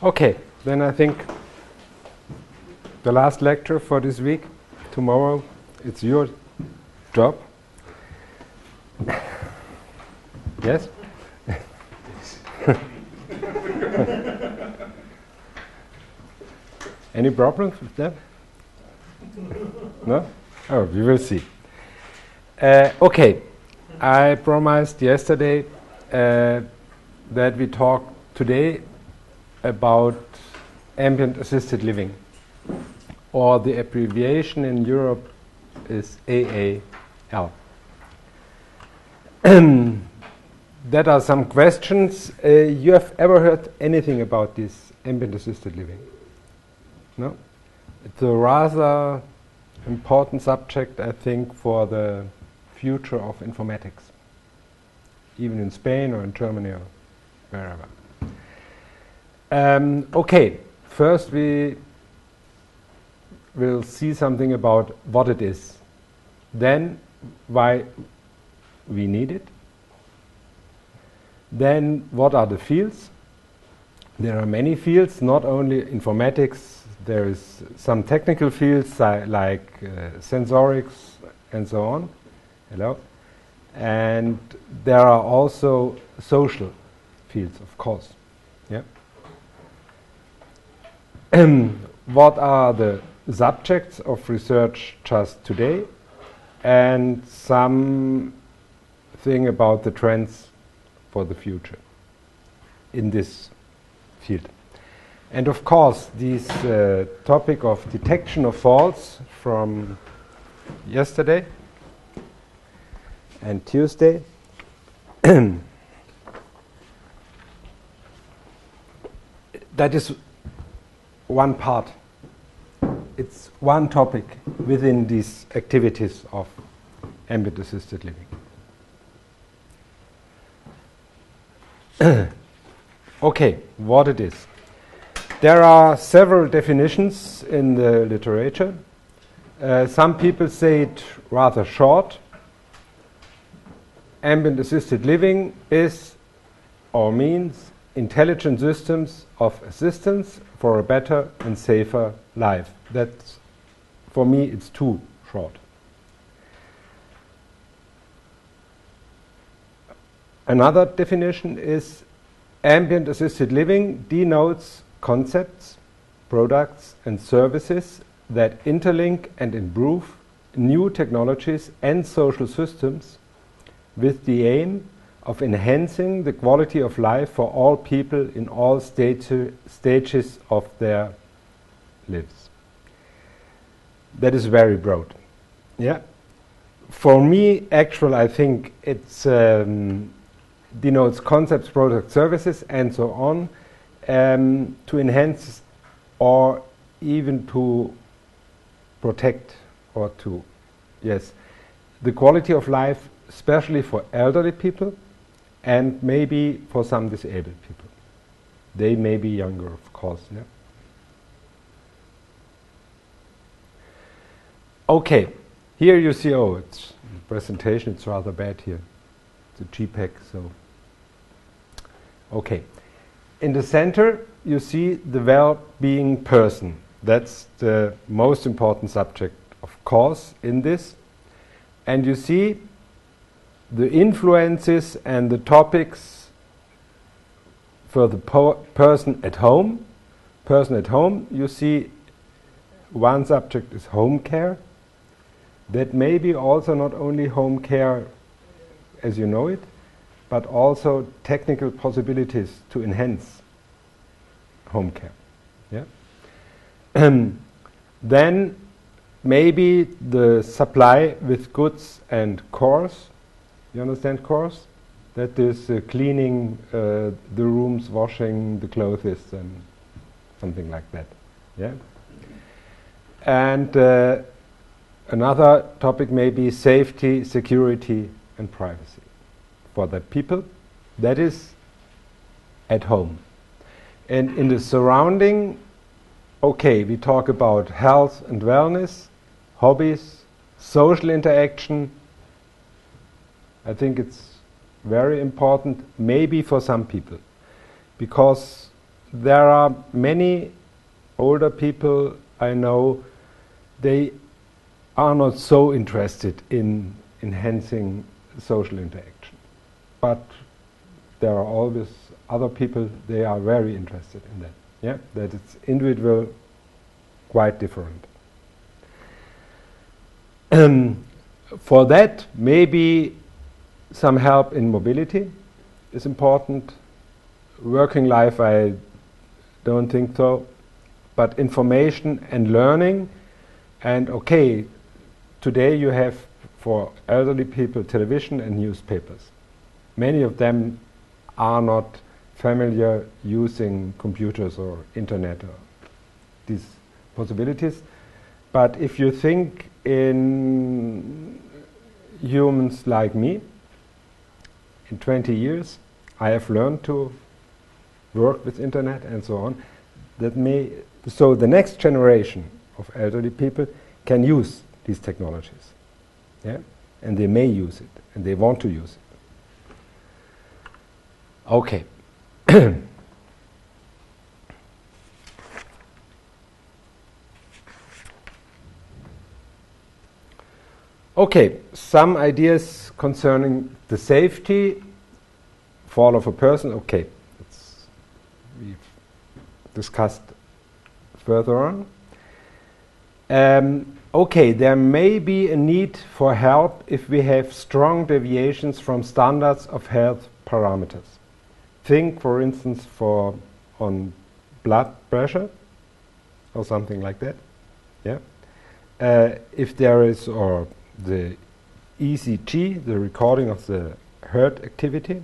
Okay, then I think the last lecture for this week. Tomorrow, it's your job. Yes? Any problems with that? No? Oh, we will see. Okay, I promised yesterday that we talk today about ambient assisted living, or the abbreviation in Europe is AAL. That are some questions. You have ever heard anything about this ambient assisted living? No? It's a rather important subject, I think, for the future of informatics, even in Spain or in Germany or wherever. Okay, first we will see something about what it is, then why we need it, then what are the fields. There are many fields, not only informatics. There is some technical fields like sensorics and so on. Hello. And there are also social fields, of course. Yeah. What are the subjects of research just today, and something about the trends for the future in this field. And of course, this topic of detection of faults from yesterday and Tuesday that is one part. It's one topic within these activities of ambient assisted living. Okay, what it is. There are several definitions in the literature. Some people say it rather short. Ambient assisted living is or means intelligent systems of assistance for a better and safer life. That's, for me, it's too short. Another definition is ambient assisted living denotes concepts, products and services that interlink and improve new technologies and social systems with the aim of enhancing the quality of life for all people in all stages of their lives. That is very broad. Yeah. For me, actually, I think it's denotes concepts, products, services, and so on, to enhance or even to protect or to, yes, the quality of life, especially for elderly people and maybe for some disabled people. They may be younger, of course. Yeah? Okay, here you see, oh, it's presentation, it's rather bad here. It's a JPEG, so. Okay. In the center, you see the well-being person. That's the most important subject, of course, in this. And you see the influences and the topics for the person at home. Person at home, you see one subject is home care. That may be also not only home care as you know it, but also technical possibilities to enhance home care. Yeah? Then maybe the supply with goods and chores. You understand chores? That is cleaning the rooms, washing the clothes and something like that. Yeah? And another topic may be safety, security and privacy for the people. That is at home. And in the surrounding, okay, we talk about health and wellness, hobbies, social interaction. I think it's very important, maybe for some people, because there are many older people I know, they are not so interested in enhancing social interaction. But there are always other people, they are very interested in that. Yeah, that it's individual, quite different. For that, maybe some help in mobility is important. Working life, I don't think so. But information and learning, and okay, today you have for elderly people television and newspapers. Many of them are not familiar using computers or internet or these possibilities. But if you think in humans like me, in 20 years I have learned to work with internet and so on. So the next generation of elderly people can use these technologies. Yeah? And they may use it, and they want to use it. Okay. Okay, some ideas concerning the safety, fall of a person. Okay, we've discussed further on. Okay, there may be a need for help if we have strong deviations from standards of health parameters. Think, for instance, on blood pressure or something like that. Yeah. If there is, or the ECG, the recording of the heart activity,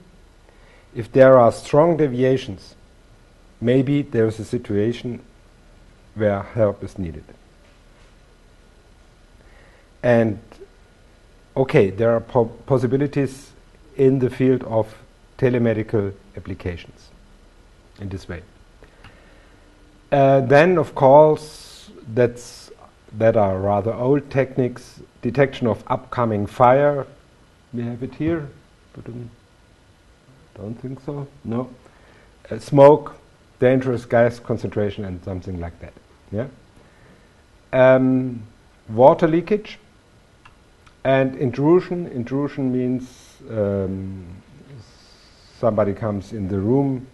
if there are strong deviations, maybe there is a situation where help is needed. And okay, there are possibilities in the field of telemedical applications in this way. Then, of course, that are rather old techniques. Detection of upcoming fire. We have it here. Don't think so. No. Smoke, dangerous gas concentration, and something like that. Yeah. Water leakage and intrusion. Intrusion means somebody comes in the room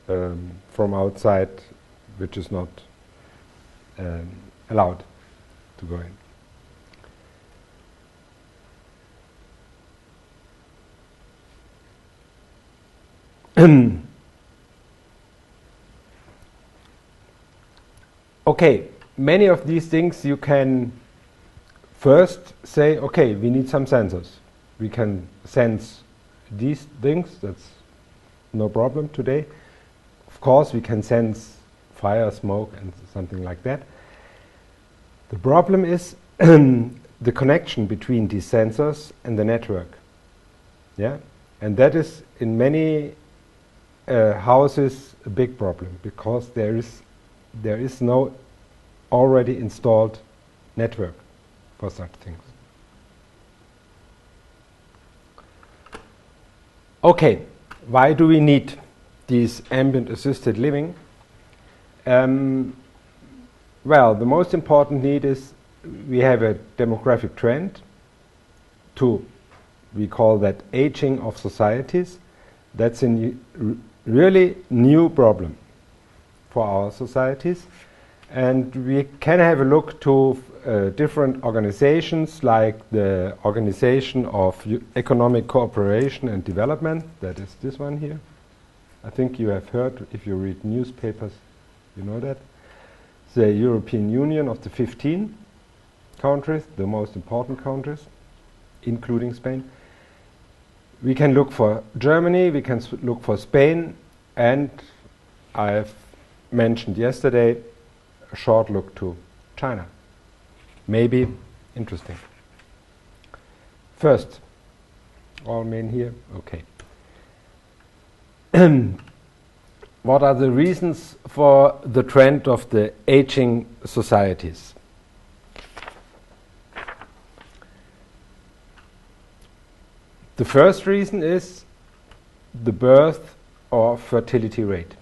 from outside, which is not allowed to go in. Okay, many of these things you can first say, okay, we need some sensors. We can sense these things, that's no problem today. Of course, we can sense fire, smoke, and something like that. The problem is the connection between these sensors and the network. Yeah, and that is in many houses a big problem, because there is no already installed network for such things. Okay, why do we need these ambient assisted living? Well, the most important need is we have a demographic trend to, we call that aging of societies. That's a really new problem for our societies. And we can have a look to different organizations, like the Organization of Economic Cooperation and Development. That is this one here. I think you have heard, if you read newspapers, you know that. The European Union of the 15 countries, the most important countries, including Spain. We can look for Germany, we can look for Spain, and I've mentioned yesterday a short look to China. Maybe interesting. First, all men here, okay. What are the reasons for the trend of the aging societies? The first reason is the birth or fertility rate.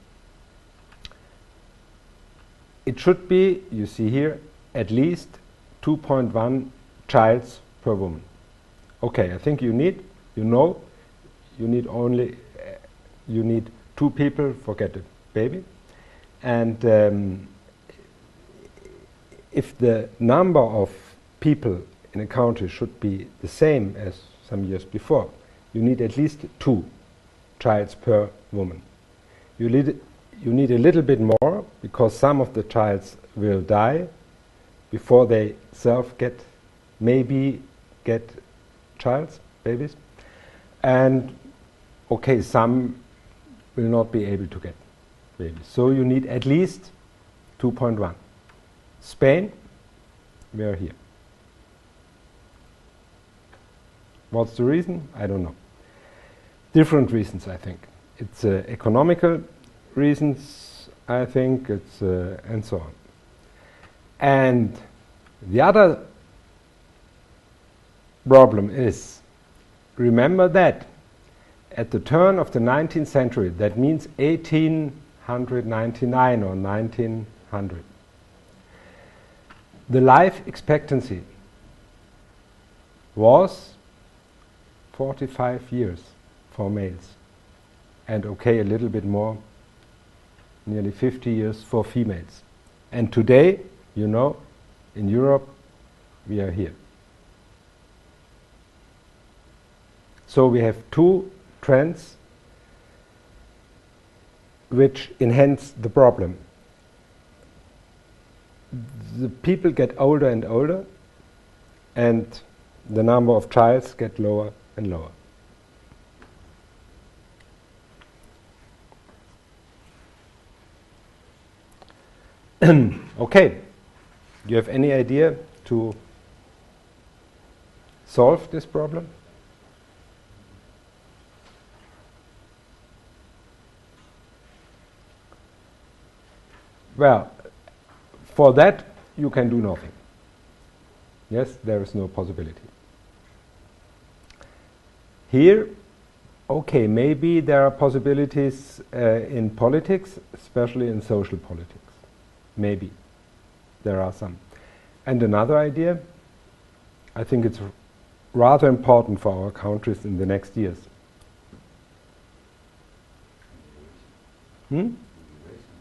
it should be, you see here, at least 2.1 childs per woman. Okay, I think you need only, you need 2 people for get a baby. And if the number of people in a country should be the same as some years before, you need at least 2 childs per woman. You need a little bit more, because some of the childs will die before they maybe get childs, babies. And okay, some will not be able to get babies. So you need at least 2.1. Spain, we are here. What's the reason? I don't know. Different reasons, I think. It's economical reasons, I think, it's and so on. And the other problem is, remember that at the turn of the 19th century, that means 1899 or 1900, the life expectancy was 45 years for males, and okay, a little bit more, nearly 50 years for females. And today, you know, in Europe, we are here. So we have 2 trends which enhance the problem. The people get older and older, and the number of childs get lower and lower. Okay, do you have any idea to solve this problem? Well, for that you can do nothing. Yes, there is no possibility. Here, okay, maybe there are possibilities in politics, especially in social politics. Maybe there are some. And another idea, I think it's rather important for our countries in the next years.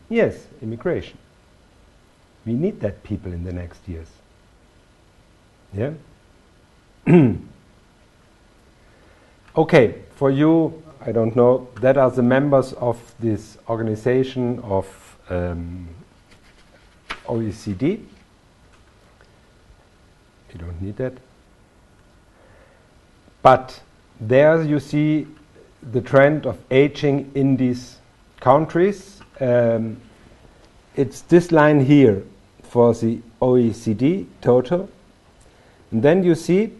Yes, immigration. We need that people in the next years. Yeah? Okay, for you, I don't know, that are the members of this organization of OECD. You don't need that. But there you see the trend of aging in these countries. It's this line here for the OECD total. And then you see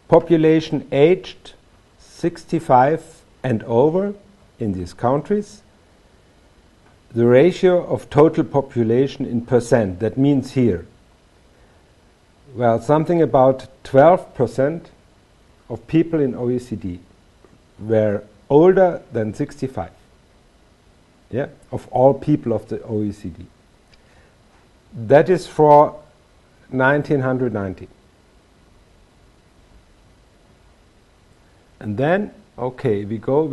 population aged 65 and over in these countries. The ratio of total population in percent, that means here, well, something about 12% of people in OECD were older than 65. Yeah, of all people of the OECD. That is for 1990. And then, okay, we go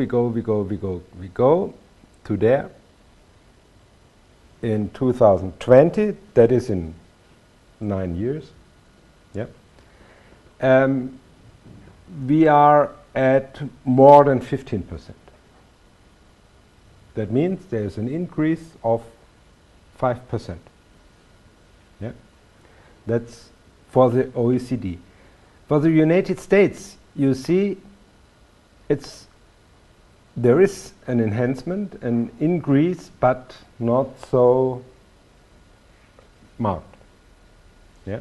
to there. In 2020, that is in 9 years. Yeah. We are at more than 15%. That means there is an increase of 5%. Yeah. That's for the OECD. For the United States, you see, there is an enhancement, an increase, but not so marked. Yeah.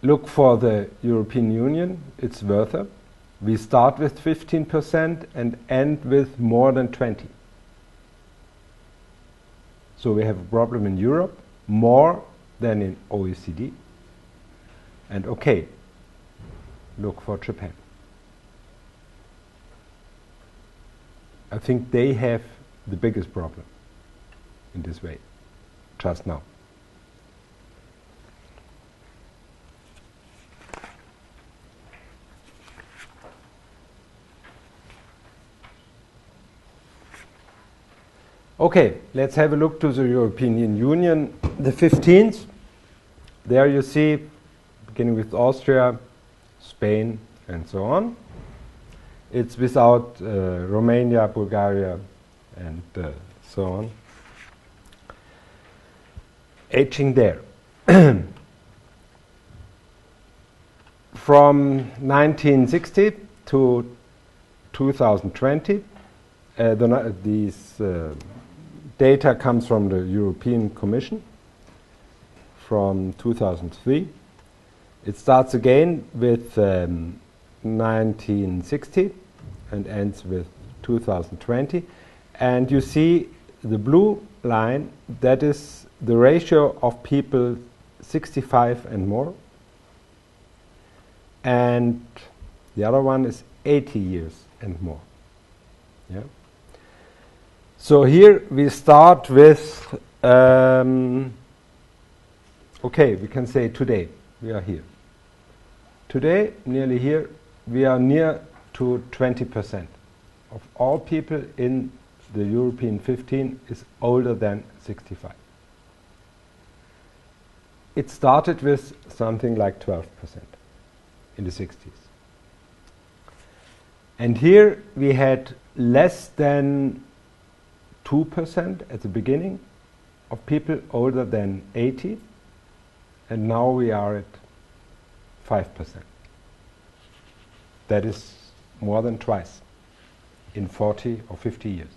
Look for the European Union, it's worse. We start with 15% and end with more than 20%. So we have a problem in Europe, more than in OECD. And okay, look for Japan. I think they have the biggest problem in this way. just now. Okay, let's have a look to the European Union, the 15th. There you see, beginning with Austria, Spain, and so on. It's without Romania, Bulgaria, and so on. Aging there. From 1960 to 2020, these data comes from the European Commission from 2003. It starts again with 1960 and ends with 2020. And you see the blue line, that is the ratio of people 65 and more. And the other one is 80 years and more. Yeah. So here we start with, okay, we can say today, we are here. Today, nearly here, we are near to 20% of all people in the European 15 is older than 65. It started with something like 12% in the 60s. And here we had less than 2% at the beginning of people older than 80, and now we are at 5%. That is more than twice in 40 or 50 years.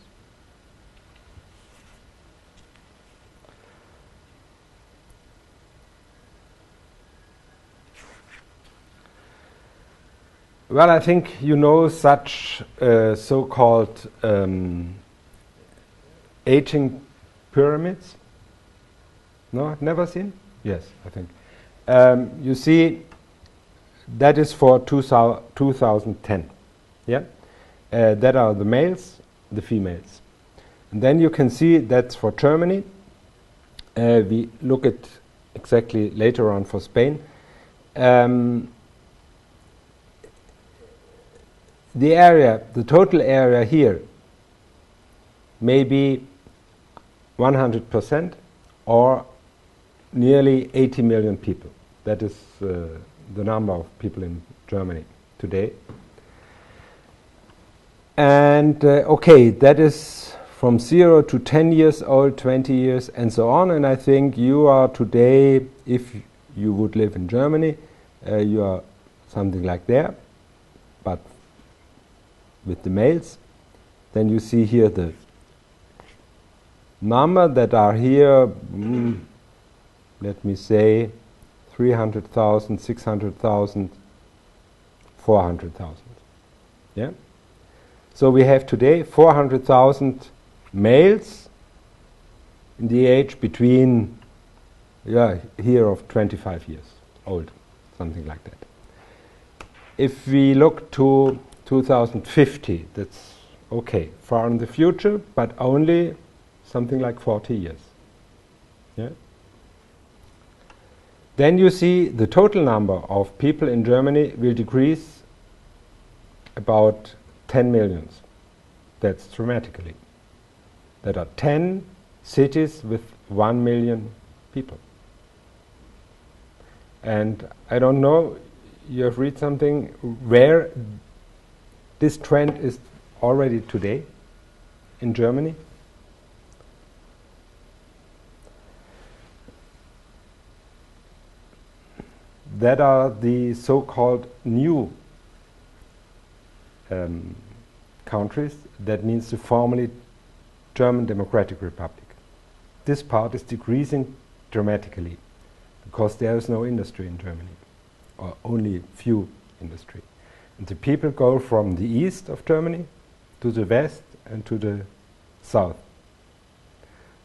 Well, I think you know such so-called aging pyramids. No, never seen? Yes, I think. You see, that is for 2010. Yeah, that are the males, the females, and then you can see that's for Germany. We look at exactly later on for Spain. The area, the total area here, may be 100% or nearly 80 million people. That is the number of people in Germany today. And okay, that is from 0 to 10 years old, 20 years, and so on. And I think you are today, if you would live in Germany, you are something like there, but with the males. Then you see here the number that are here, let me say 300,000, 600,000, 400,000. Yeah? So we have today 400,000 males in the age between, here of 25 years old, something like that. If we look to 2050, that's okay, far in the future, but only something like 40 years. Yeah? Then you see the total number of people in Germany will decrease about 10 millions. That's dramatically. There are 10 cities with 1 million people. And I don't know, you have read something where this trend is already today in Germany. That are the so-called new countries. That means the formerly German Democratic Republic. This part is decreasing dramatically because there is no industry in Germany, or only few industry. And the people go from the east of Germany to the west and to the south.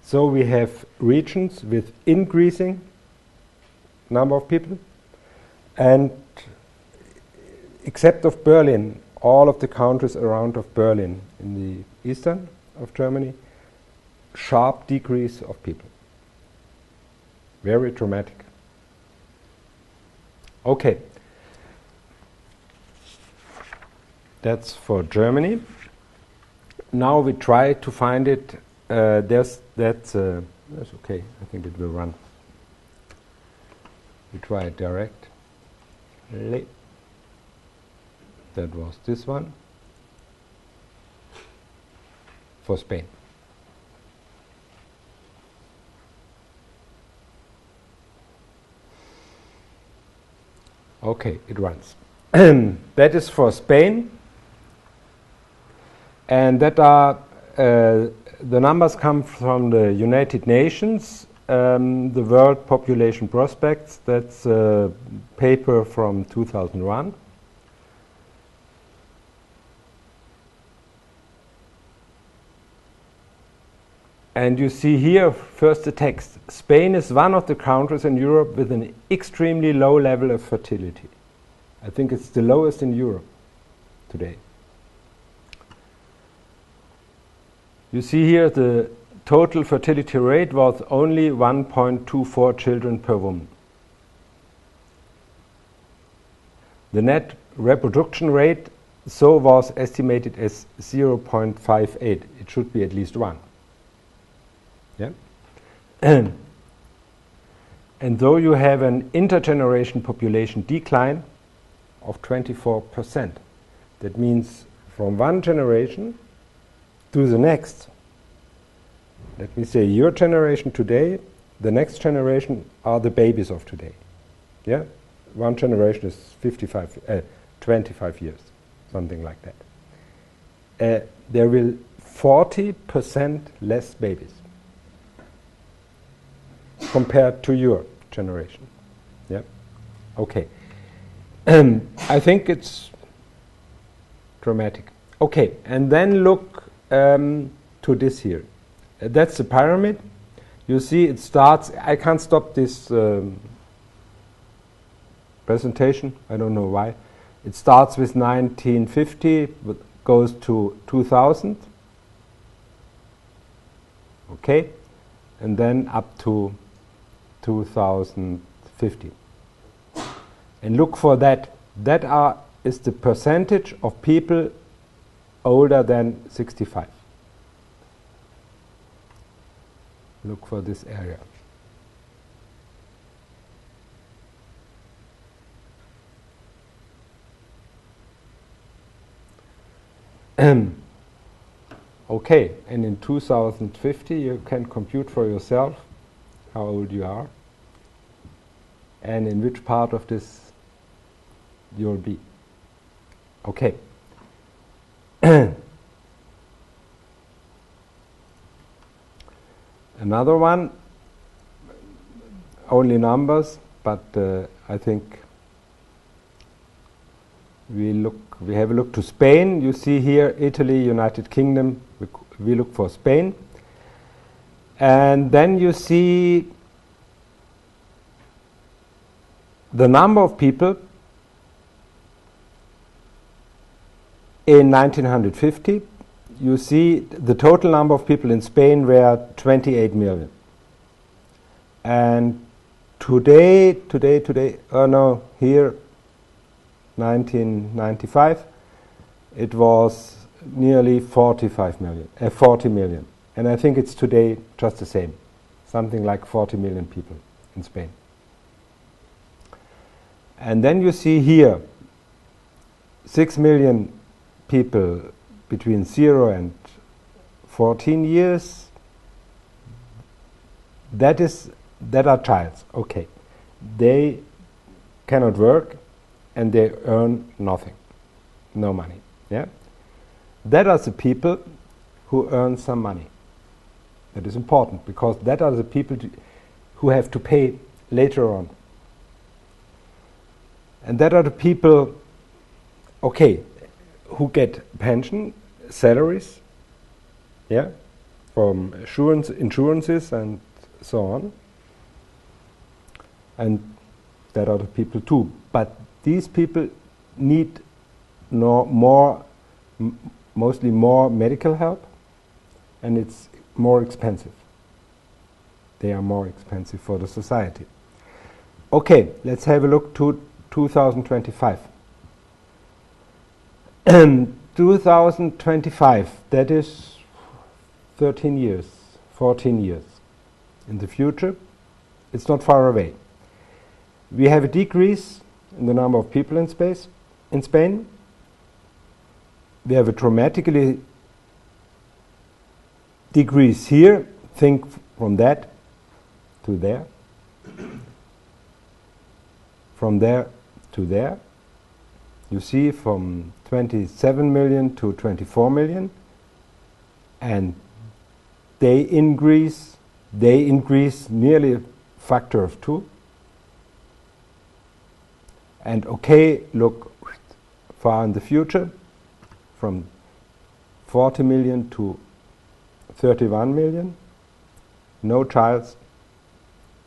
So we have regions with increasing number of people, and except of Berlin, all of the countries around of Berlin in the eastern of Germany, sharp decrease of people. Very dramatic. Okay. That's for Germany. Now we try to find it. That's okay. I think it will run. We try it direct. That was this one for Spain. Okay, it runs. That is for Spain, and that are the numbers come from the United Nations, the World Population Prospects. That's a paper from 2001. And you see here first the text. Spain is one of the countries in Europe with an extremely low level of fertility. I think it's the lowest in Europe today. You see here the total fertility rate was only 1.24 children per woman. The net reproduction rate so was estimated as 0.58. It should be at least 1. Yeah? And though you have an intergeneration population decline of 24%, that means from one generation to the next, let me say your generation today, the next generation are the babies of today. Yeah? One generation is 25 years, something like that. There will 40% less babies compared to your generation. Yeah? Okay. I think it's dramatic. Okay, and then look to this here. That's the pyramid. You see it starts, I can't stop this presentation, I don't know why. It starts with 1950, but goes to 2000. Okay, and then up to 2050. And look for that. That is the percentage of people older than 65. Look for this area. Okay, and in 2050 you can compute for yourself how old you are and in which part of this you'll be. Okay. Another one, only numbers, but I think we have a look to Spain. You see here Italy, United Kingdom, we look for Spain. And then you see the number of people in 1950. You see the total number of people in Spain were 28 million. And today, here, 1995, it was nearly 40 million. And I think it's today just the same, something like 40 million people in Spain. And then you see here 6 million people between 0 and 14 years. That are childs. Okay. They cannot work and they earn nothing. No money. Yeah? That are the people who earn some money. That is important because that are the people who have to pay later on. And that are the people, okay, who get pension, salaries, yeah, from insurances and so on. And that are the people too. But these people need mostly more medical help, and it's more expensive. they are more expensive for the society. Okay, let's have a look to 2025. 2025, that is 13 years, 14 years in the future. It's not far away. We have a decrease in the number of people in Spain. We have a dramatically decrease here. Think from that to there. From there to there. You see from 27 million to 24 million. And they increase nearly a factor of 2. And okay, look far in the future, from 40 million to 31 million. No childs,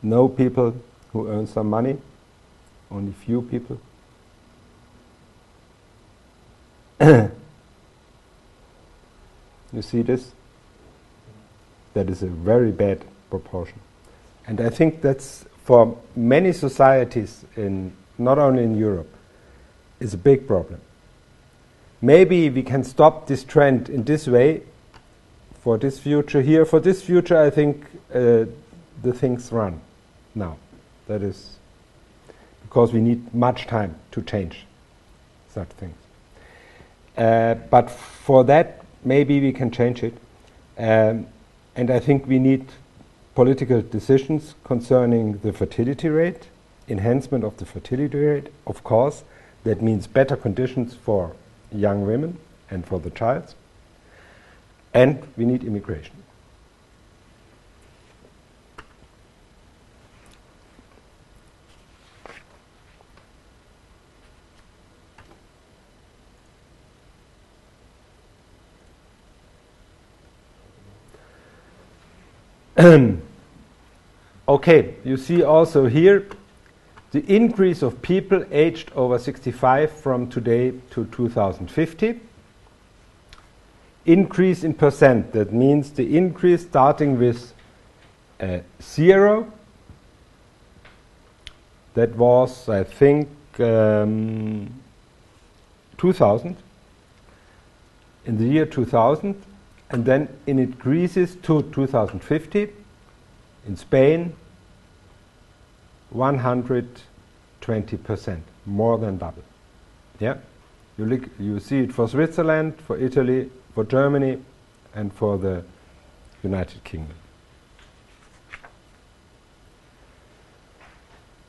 no people who earn some money, only few people. You see this? That is a very bad proportion. And I think that's for many societies, not only in Europe, is a big problem. Maybe we can stop this trend in this way for this future here. For this future, I think the things run now. That is because we need much time to change such things. But for that, maybe we can change it. And I think we need political decisions concerning the fertility rate, enhancement of the fertility rate, of course. That means better conditions for young women and for the child. And we need immigration. Okay, you see also here the increase of people aged over 65 from today to 2050. Increase in percent, that means the increase starting with 0. That was, I think, 2000, in the year 2000, and then it increases to 2050. In Spain, 120%, more than double. Yeah, you see it for Switzerland, for Italy, for Germany, and for the United Kingdom.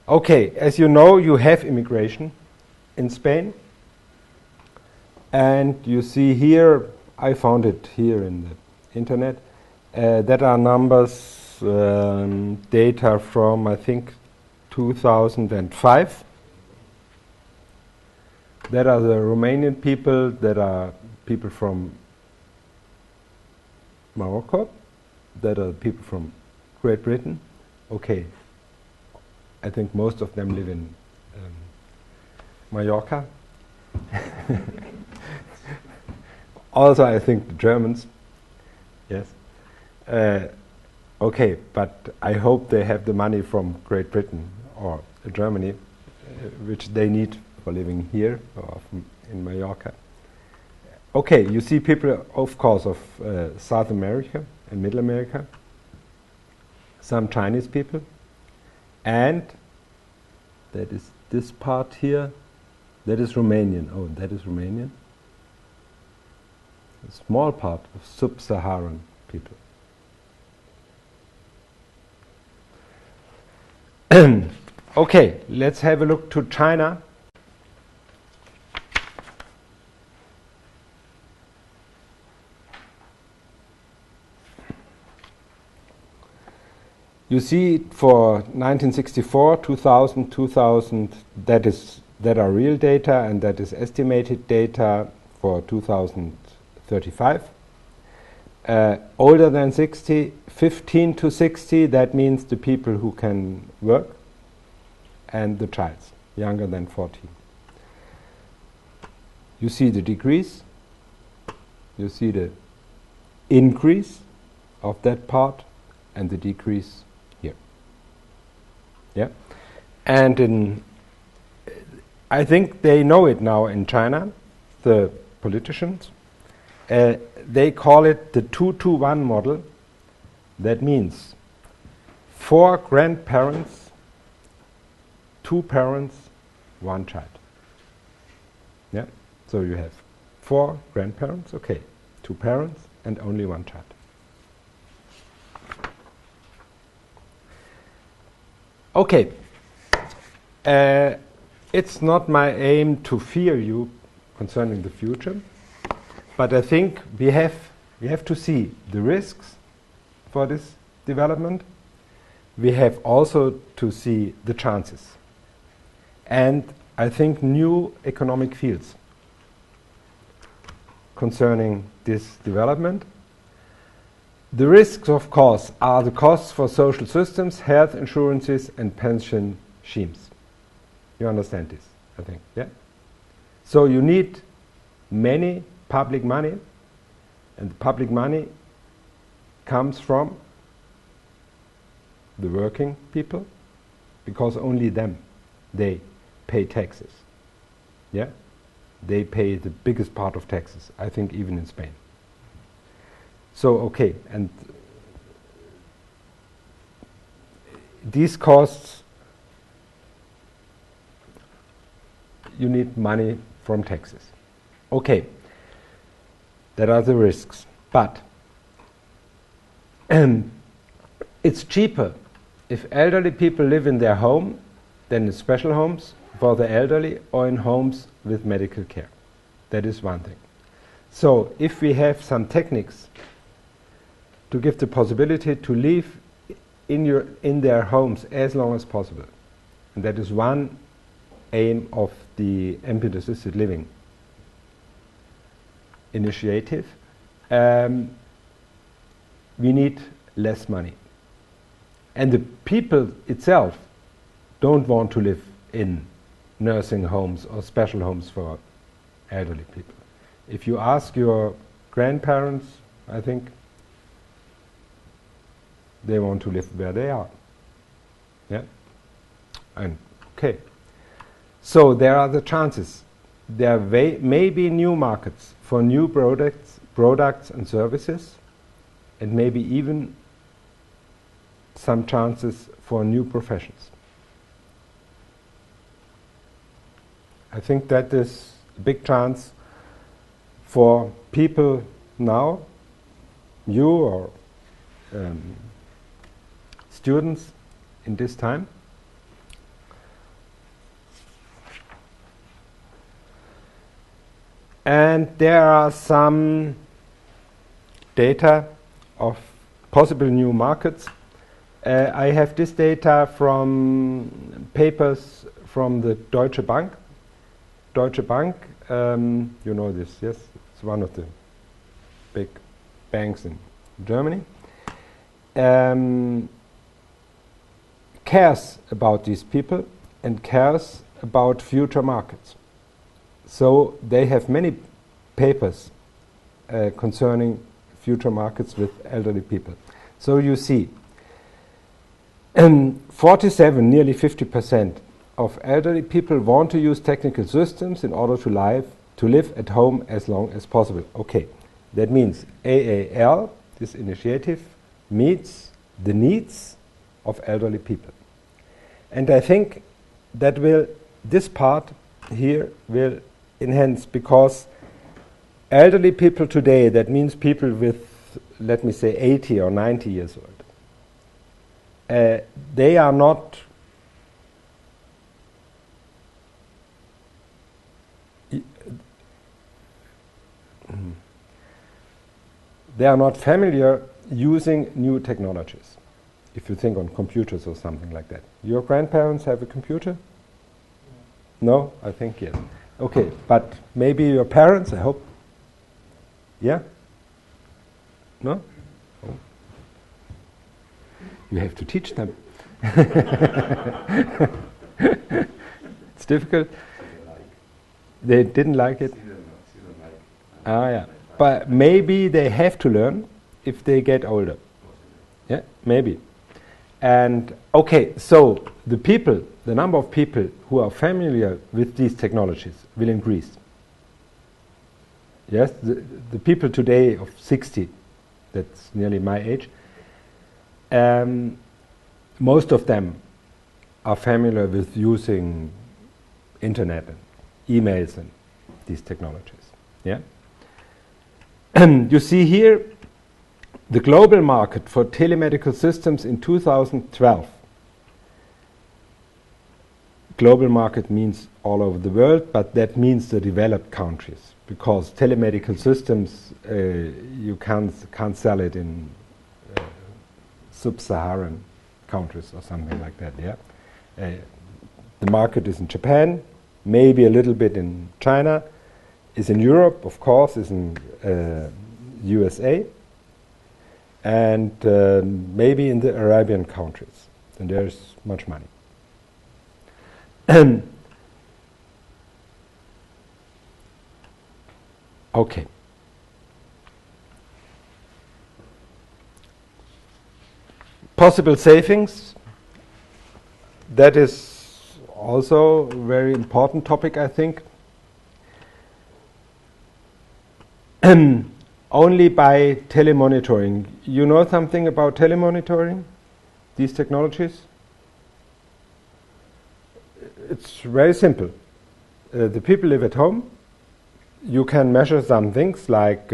Okay, as you know, you have immigration in Spain, and you see here, I found it here in the internet, that are numbers, data from, I think, 2005. That are the Romanian people, that are people from Morocco, that are people from Great Britain. Okay, I think most of them live in Mallorca. Also, I think the Germans, yes. Okay, but I hope they have the money from Great Britain or Germany, which they need for living here or in Mallorca. Okay, you see people, of course, of South America and Middle America, some Chinese people, and that is this part here, that is Romanian. Oh, that is Romanian. A small part of sub-Saharan people. Okay, let's have a look to China. You see for 1964, 2000, 2000, that are real data, and that is estimated data for 2035. Older than 60, 15 to 60, that means the people who can work, and the child, younger than 14. You see the decrease, you see the increase of that part, and the decrease here. Yeah, and I think they know it now in China, the politicians. They call it the 2-to-1 model. That means 4 grandparents, 2 parents, 1 child. Yeah, so you have 4 grandparents, okay, 2 parents and only 1 child. Okay, it's not my aim to fear you concerning the future, but I think we have to see the risks for this development. We have also to see the chances, and I think new economic fields concerning this development. The risks, of course, are the costs for social systems, health insurances, and pension schemes. You understand this, I think, yeah? So you need many public money, and the public money comes from the working people, because only them, they pay taxes, yeah? They pay the biggest part of taxes, I think even in Spain. So, okay, and these costs, you need money from taxes. Okay, that are the risks. But it's cheaper if elderly people live in their home than in special homes for the elderly or in homes with medical care. That is one thing. So if we have some techniques to give the possibility to live in their homes as long as possible, and that is one aim of the Ambient Assisted Living initiative, we need less money. And the people itself don't want to live in nursing homes or special homes for elderly people. If you ask your grandparents, I think they want to live where they are. Yeah? And okay. So there are the chances. There may be new markets for new products and services, and maybe even some chances for new professions. I think that is a big chance for people now, you or students in this time. And there are some data of possible new markets. I have this data from papers from the Deutsche Bank. Deutsche Bank, you know this, yes? It's one of the big banks in Germany. Cares about these people and cares about future markets. So they have many papers concerning future markets with elderly people. So you see, 47, nearly 50% of elderly people want to use technical systems in order to live at home as long as possible. Okay, that means AAL, this initiative, meets the needs of elderly people. And I think that this part here will enhance, because elderly people today, that means people with, let me say, 80 or 90 years old, they are not familiar using new technologies. If you think on computers or something like that. Your grandparents have a computer? No? I think yes. Okay, but maybe your parents, I hope. Yeah? No? Oh. You have to teach them. It's difficult. They didn't like it? Ah, yeah. But maybe they have to learn if they get older. Yeah, maybe. And okay, so the number of people who are familiar with these technologies will increase. Yes, the people today of 60, that's nearly my age, most of them are familiar with using internet and emails and these technologies. Yeah. You see here the global market for telemedical systems in 2012. Global market means all over the world, but that means the developed countries, because telemedical systems you can't sell it in sub-Saharan countries or something like that. Yeah, the market is in Japan, maybe a little bit in China, is in Europe, of course, is in USA, and maybe in the Arabian countries, and there's much money. Okay. Possible savings, that is also a very important topic, I think. Only by tele monitoring. You know something about tele monitoring, these technologies? It's very simple. The people live at home. You can measure some things like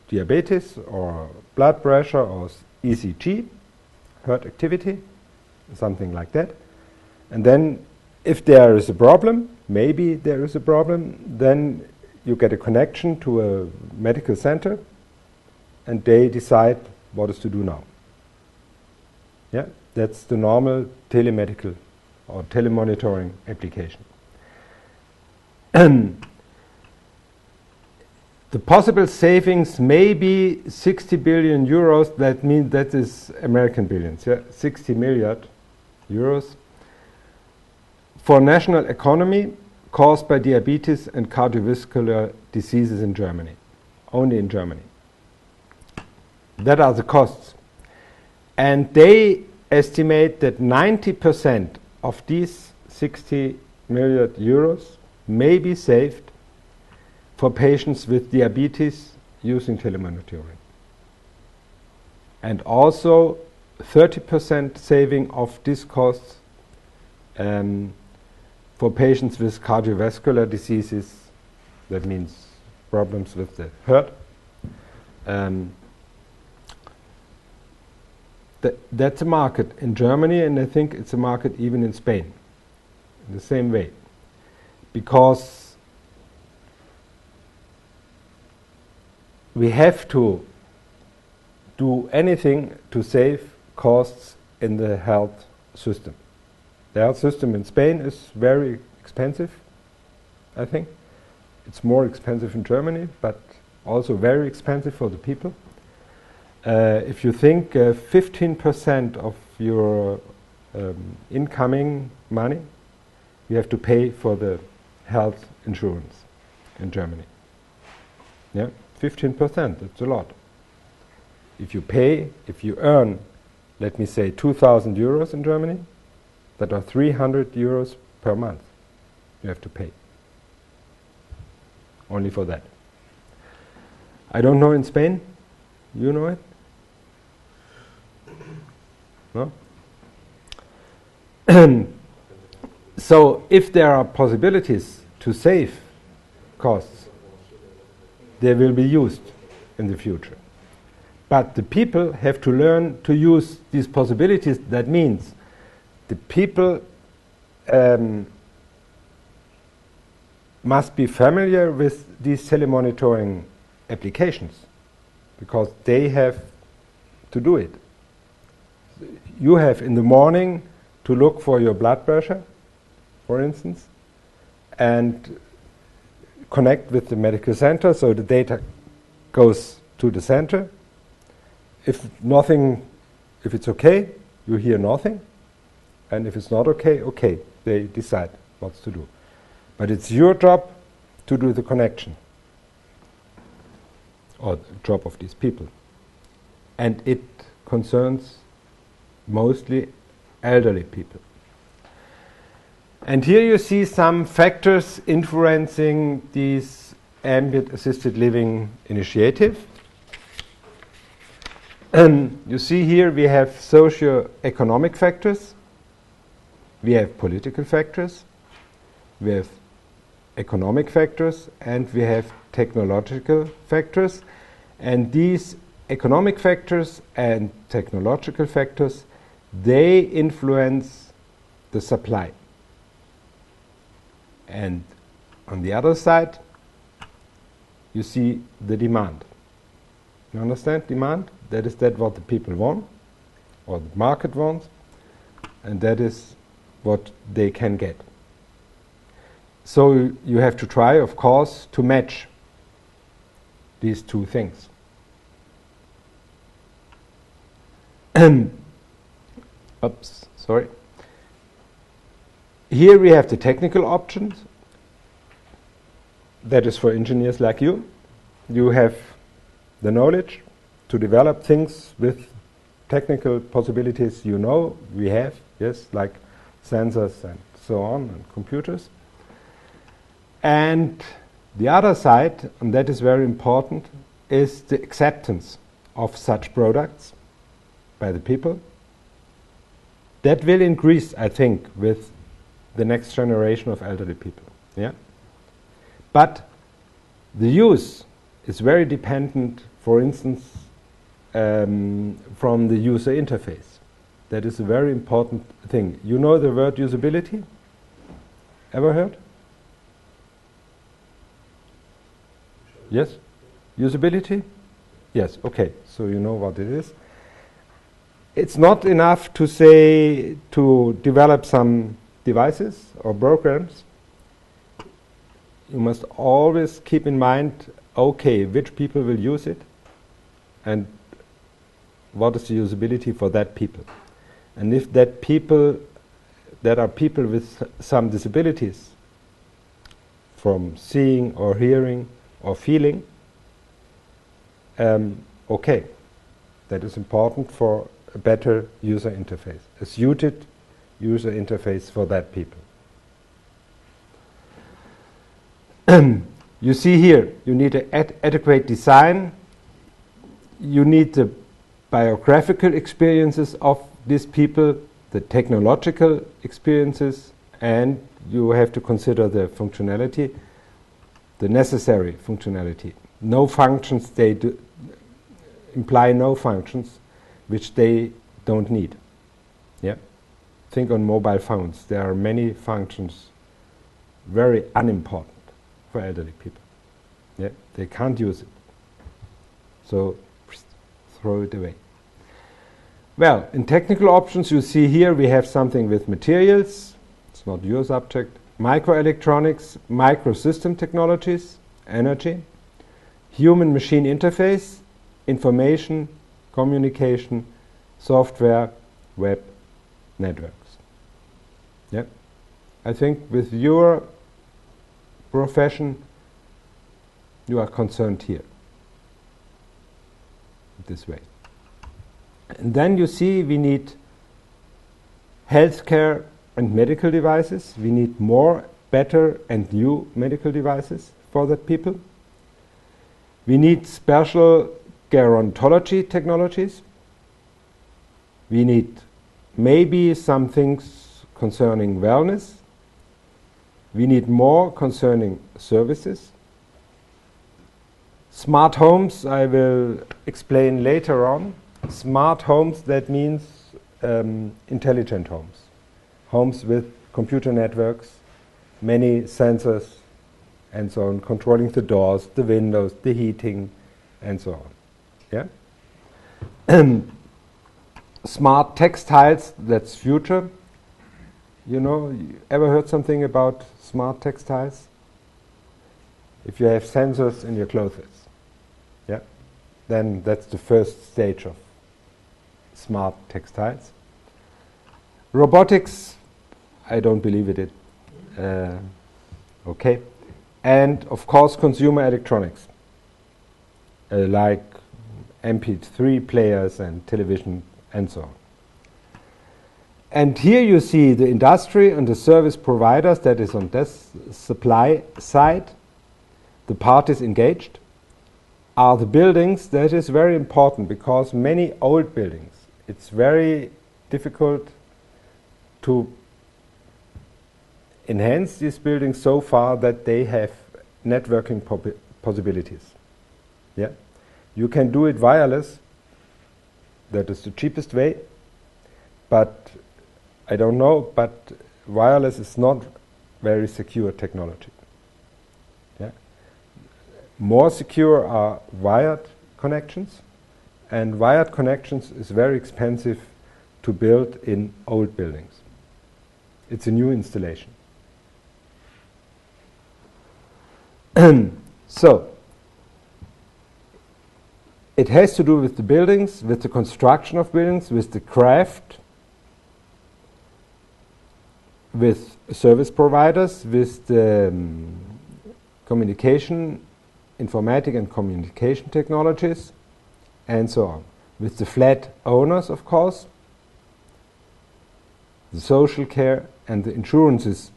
diabetes or blood pressure or ECG, heart activity, something like that. And then if there is a problem, maybe there is a problem, then you get a connection to a medical center and they decide what is to do now. Yeah, that's the normal telemedical or telemonitoring application. The possible savings may be 60 billion euros. That means that is American billions. Yeah, 60 milliard euros for national economy caused by diabetes and cardiovascular diseases in Germany, only in Germany. That are the costs. And they estimate that 90% of these 60 milliard euros may be saved for patients with diabetes using telemonitoring. And also 30% saving of these costs for patients with cardiovascular diseases, that means problems with the heart. That's a market in Germany, and I think it's a market even in Spain, in the same way. Because we have to do anything to save costs in the health system. The health system in Spain is very expensive, I think. It's more expensive in Germany, but also very expensive for the people. If you think 15% of your incoming money, you have to pay for the health insurance in Germany. Yeah, 15%, that's a lot. If you earn, let me say, 2,000 euros in Germany, that are 300 euros per month you have to pay. Only for that. I don't know in Spain. You know it? No? So if there are possibilities to save costs, they will be used in the future. But the people have to learn to use these possibilities. That means the people must be familiar with these telemonitoring applications, because they have to do it. You have in the morning to look for your blood pressure, for instance, and connect with the medical center, so the data goes to the center. If it's okay, you hear nothing, and if it's not okay, they decide what to do. But it's your job to do the connection, or the job of these people. And it concerns mostly elderly people. And here you see some factors influencing this ambient assisted living initiative. You see here we have socio-economic factors, we have political factors, we have economic factors, and we have technological factors. And these economic factors and technological factors, they influence the supply. And on the other side, you see the demand. You understand demand? That is what the people want, or the market wants, and that is what they can get. So you have to try, of course, to match these two things. Oops, sorry. Here we have the technical options. That is for engineers like you. You have the knowledge to develop things with technical possibilities we have, yes, like sensors and so on, and computers. And the other side, and that is very important, is the acceptance of such products by the people. That will increase, I think, with the next generation of elderly people. Yeah? But the use is very dependent, for instance, from the user interface. That is a very important thing. You know the word usability? Ever heard? Yes? Usability? Yes, okay. So you know what it is. It's not enough to say to develop some devices or programs. You must always keep in mind, okay, which people will use it and what is the usability for that people. And if that are people with some disabilities, from seeing or hearing or feeling, okay, that is important for a better user interface, a suited user interface for that people. You see here, you need an adequate design, you need the biographical experiences of these people, the technological experiences, and you have to consider the functionality, the necessary functionality. No functions, they imply no functions which they don't need. Yeah? Think on mobile phones. There are many functions very unimportant for elderly people. Yeah? They can't use it. So throw it away. Well, in technical options you see here we have something with materials. It's not your subject. Microelectronics, microsystem technologies, energy, human-machine interface, information, communication, software, web, networks. Yeah? I think with your profession you are concerned here this way. And then you see we need healthcare and medical devices. We need more, better and new medical devices for that people. We need special gerontology technologies. We need maybe some things concerning wellness. We need more concerning services. Smart homes, I will explain later on. Smart homes, that means intelligent homes. Homes with computer networks, many sensors, and so on, controlling the doors, the windows, the heating, and so on. Yeah? Smart textiles, that's future. You ever heard something about smart textiles? If you have sensors in your clothes, yeah, then that's the first stage of smart textiles. Robotics, I don't believe it. Okay. And of course consumer electronics, like MP3 players and television and so on. And here you see the industry and the service providers, that is on this supply side, the parties engaged, are the buildings. That is very important because many old buildings, it's very difficult to enhance these buildings so far that they have networking possibilities. Yeah, you can do it wireless. That is the cheapest way, but I don't know, but wireless is not very secure technology. Yeah? More secure are wired connections, and wired connections is very expensive to build in old buildings. It's a new installation. So, it has to do with the buildings, with the construction of buildings, with the craft, with service providers, with the communication, informatic and communication technologies, and so on. With the flat owners, of course, the social care and the insurances.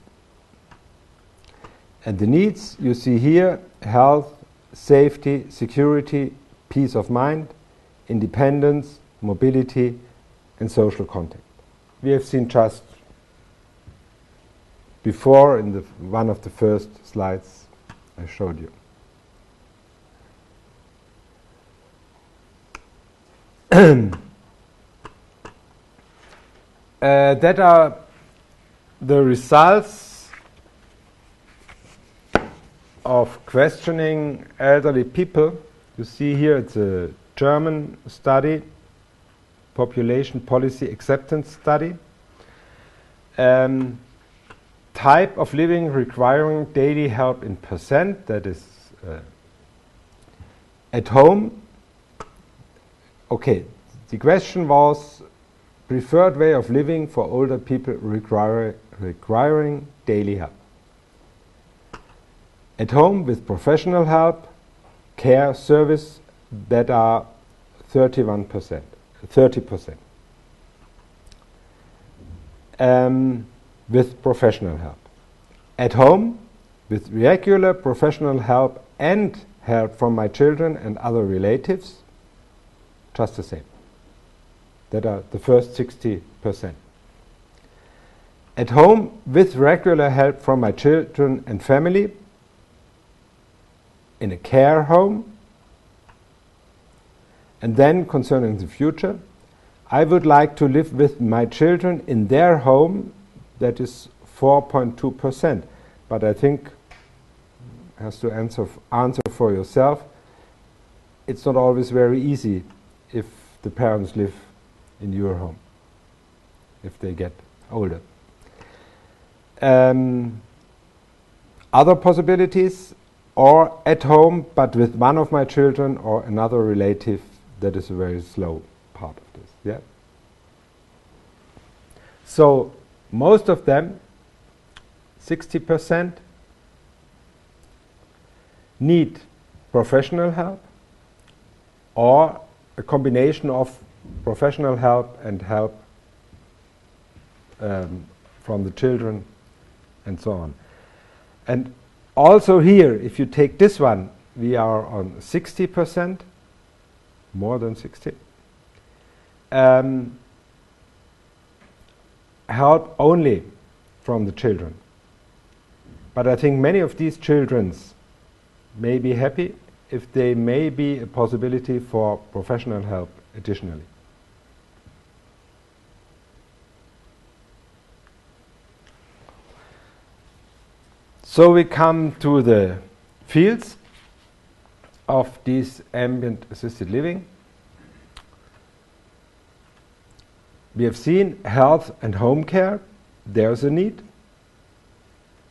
And the needs you see here: health, safety, security, peace of mind, independence, mobility, and social contact. We have seen just before in one of the first slides I showed you. That are the results of questioning elderly people. You see here it's a German study, population policy acceptance study. Type of living requiring daily help in percent, that is at home. Okay, the question was preferred way of living for older people requiring daily help. At home with professional help, care, service, that are 30%. With professional help. At home, with regular professional help and help from my children and other relatives, just the same. That are the first 60%. At home, with regular help from my children and family, in a care home, and then concerning the future, I would like to live with my children in their home. That is 4.2%, but I think has to answer for yourself. It's not always very easy if the parents live in your home, if they get older. Other possibilities, or at home but with one of my children or another relative. That is a very slow part of this. Yeah. So most of them, 60%, need professional help or a combination of professional help and help from the children and so on. And also here, if you take this one, we are on 60%, more than 60. Help only from the children. But I think many of these children may be happy if there may be a possibility for professional help additionally. So we come to the fields of this ambient assisted living. We have seen health and home care. There's a need.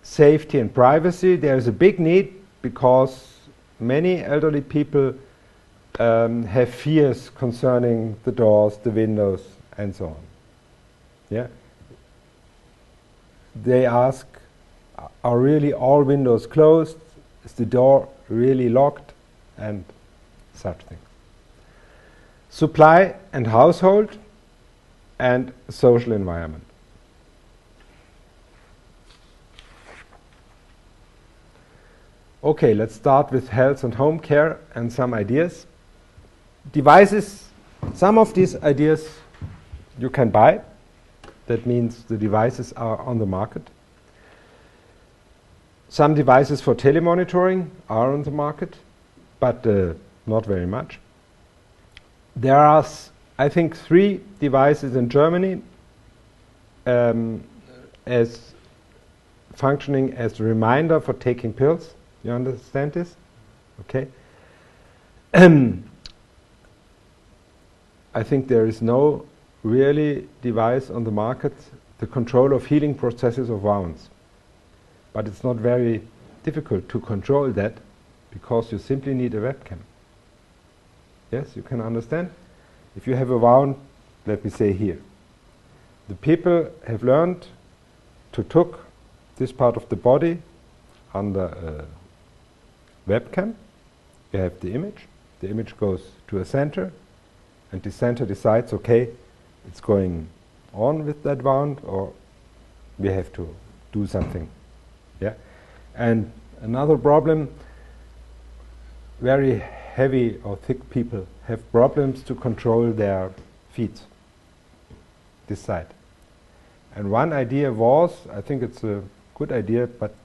Safety and privacy. There's a big need because many elderly people have fears concerning the doors, the windows, and so on. Yeah. They ask, are really all windows closed? Is the door really locked? And such things. Supply and household and social environment. Okay, let's start with health and home care and some ideas. Devices, some of these ideas you can buy. That means the devices are on the market. Some devices for telemonitoring are on the market, but not very much. There are, I think, 3 devices in Germany as functioning as a reminder for taking pills. You understand this? Okay. I think there is no really device on the market, the control of healing processes of wounds. But it's not very difficult to control that because you simply need a webcam. Yes, you can understand? If you have a wound, let me say here, the people have learned to took this part of the body under a webcam. You have the image goes to a center, and the center decides, okay, it's going on with that wound, or we have to do something. Yeah. And another problem, very heavy or thick people have problems to control their feet, this side. And one idea was, I think it's a good idea, but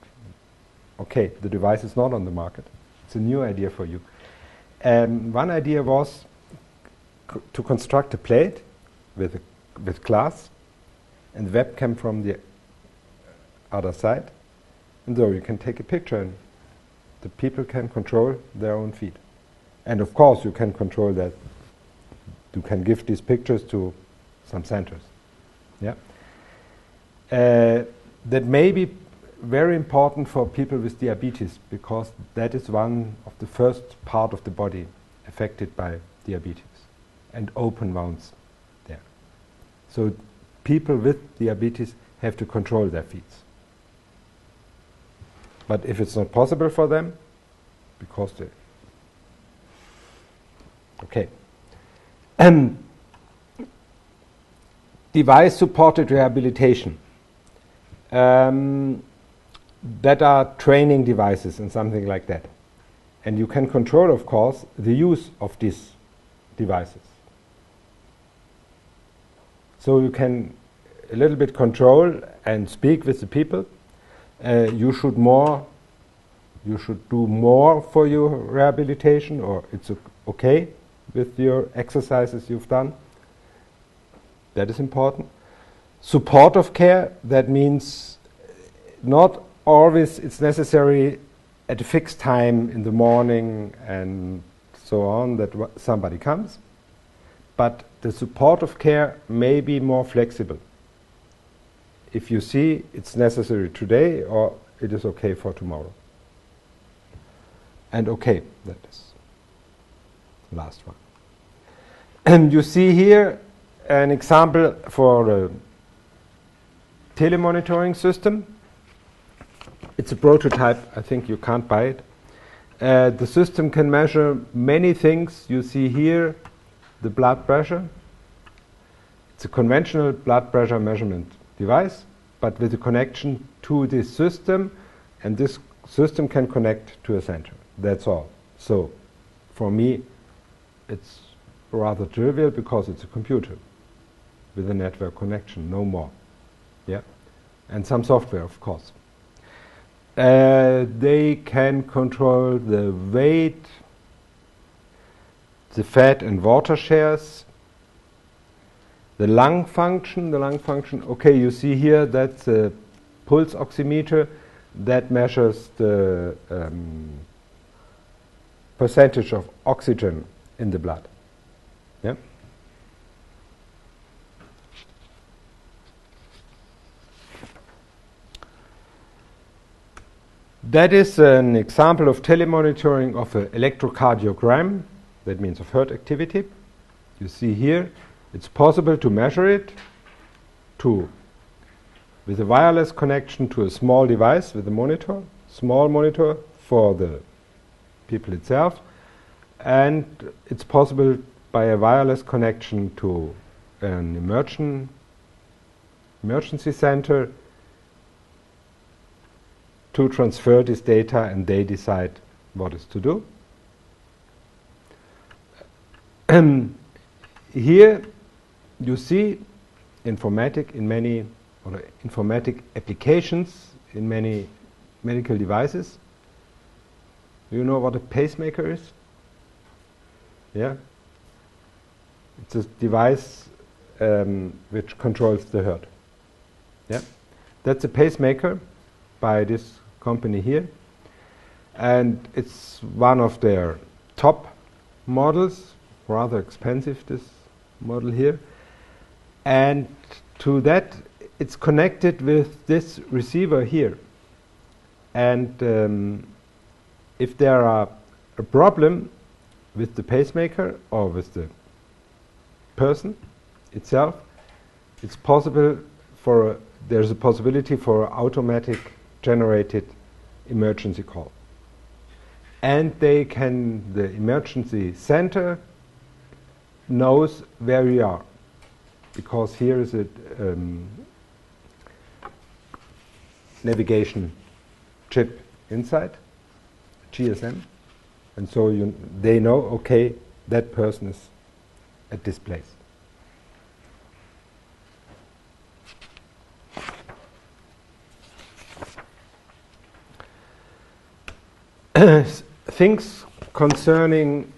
okay, the device is not on the market. It's a new idea for you. One idea was to construct a plate with glass and webcam from the other side, and so you can take a picture and the people can control their own feet. And of course you can control that. You can give these pictures to some centers. Yeah. That may be very important for people with diabetes, because that is one of the first part of the body affected by diabetes and open wounds there. So people with diabetes have to control their feet. But if it's not possible for them, because they... Okay. Device-supported rehabilitation. That are training devices and something like that. And you can control, of course, the use of these devices. So you can a little bit control and speak with the people. You should do more for your rehabilitation, or it's okay with your exercises you've done. That is important. Supportive care, that means not always it's necessary at a fixed time in the morning and so on that somebody comes, but the supportive care may be more flexible. If you see it's necessary today, or it is okay for tomorrow. And okay, that is the last one. And you see here an example for a telemonitoring system. It's a prototype, I think you can't buy it. The system can measure many things. You see here the blood pressure. It's a conventional blood pressure measurement device, but with a connection to this system, and this system can connect to a center. That's all. So for me it's rather trivial because it's a computer with a network connection, no more. Yeah, and some software, of course. They can control the weight, the fat and water shares, the lung function. Okay, you see here that's a pulse oximeter that measures the percentage of oxygen in the blood. Yeah. That is an example of telemonitoring of an electrocardiogram, that means of heart activity. You see here, it's possible to measure it with a wireless connection to a small device with a monitor, small monitor for the people itself, and it's possible by a wireless connection to an emergency center to transfer this data, and they decide what is to do. Here you see informatic in many, or informatic applications in many medical devices. Do you know what a pacemaker is? Yeah? It's a device which controls the heart. Yeah? That's a pacemaker by this company here. And it's one of their top models, rather expensive, this model here. And to that, it's connected with this receiver here. And if there are a problem with the pacemaker or with the person itself, it's possible for there's a possibility for automatic generated emergency call. And the emergency center knows where we are, because here is a navigation chip inside, GSM, and so they know, okay, that person is at this place. Things concerning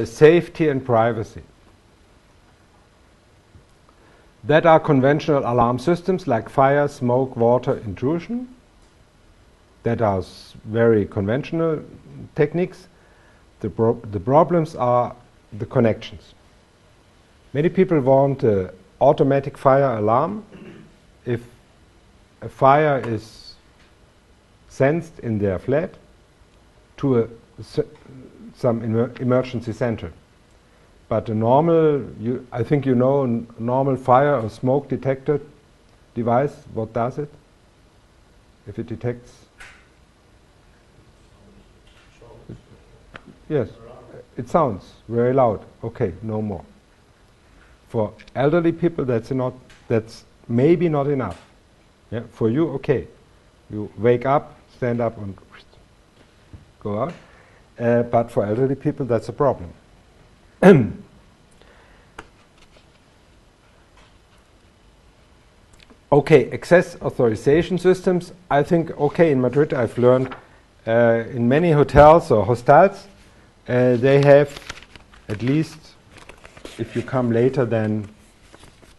safety and privacy. That are conventional alarm systems like fire, smoke, water, intrusion. That are very conventional techniques. The problems are the connections. Many people want an automatic fire alarm. If a fire is sensed in their flat to some emergency center. But a normal, I think you know, a normal fire or smoke detector device, what does it? If it detects? Yes, it sounds very loud. Okay, no more. For elderly people, that's maybe not enough. Yeah, for you, okay. You wake up, stand up, and go out. But for elderly people, that's a problem. Okay, access authorization systems. I think, okay, in Madrid I've learned in many hotels or hostels, they have, at least if you come later than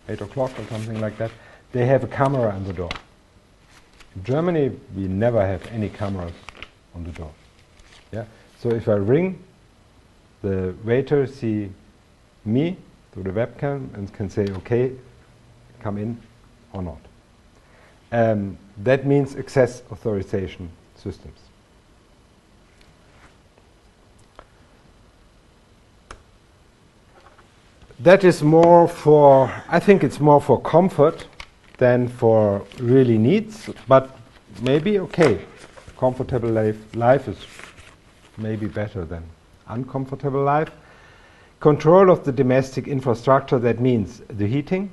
8 o'clock or something like that, they have a camera on the door. In Germany, we never have any cameras on the door. Yeah? So if I ring, the waiter see me through the webcam and can say, okay, come in or not. That means access authorization systems. That is more for, I think it's more for comfort than for really needs, but maybe okay. Comfortable life is maybe better than uncomfortable life. Control of the domestic infrastructure, that means the heating.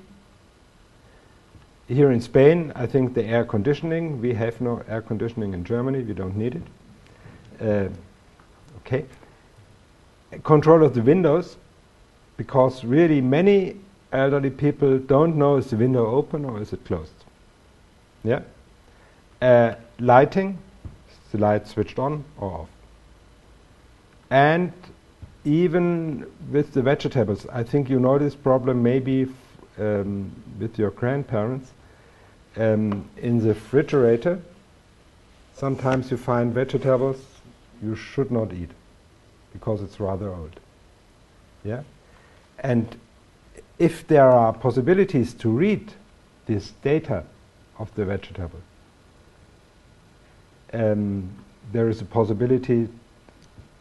Here in Spain, I think the air conditioning, we have no air conditioning in Germany, we don't need it. Okay. Control of the windows, because really many elderly people don't know is the window open or is it closed. Yeah. Lighting, is the light switched on or off. And even with the vegetables, I think you know this problem maybe with your grandparents. In the refrigerator, sometimes you find vegetables you should not eat because it's rather old. Yeah? And if there are possibilities to read this data of the vegetable, there is a possibility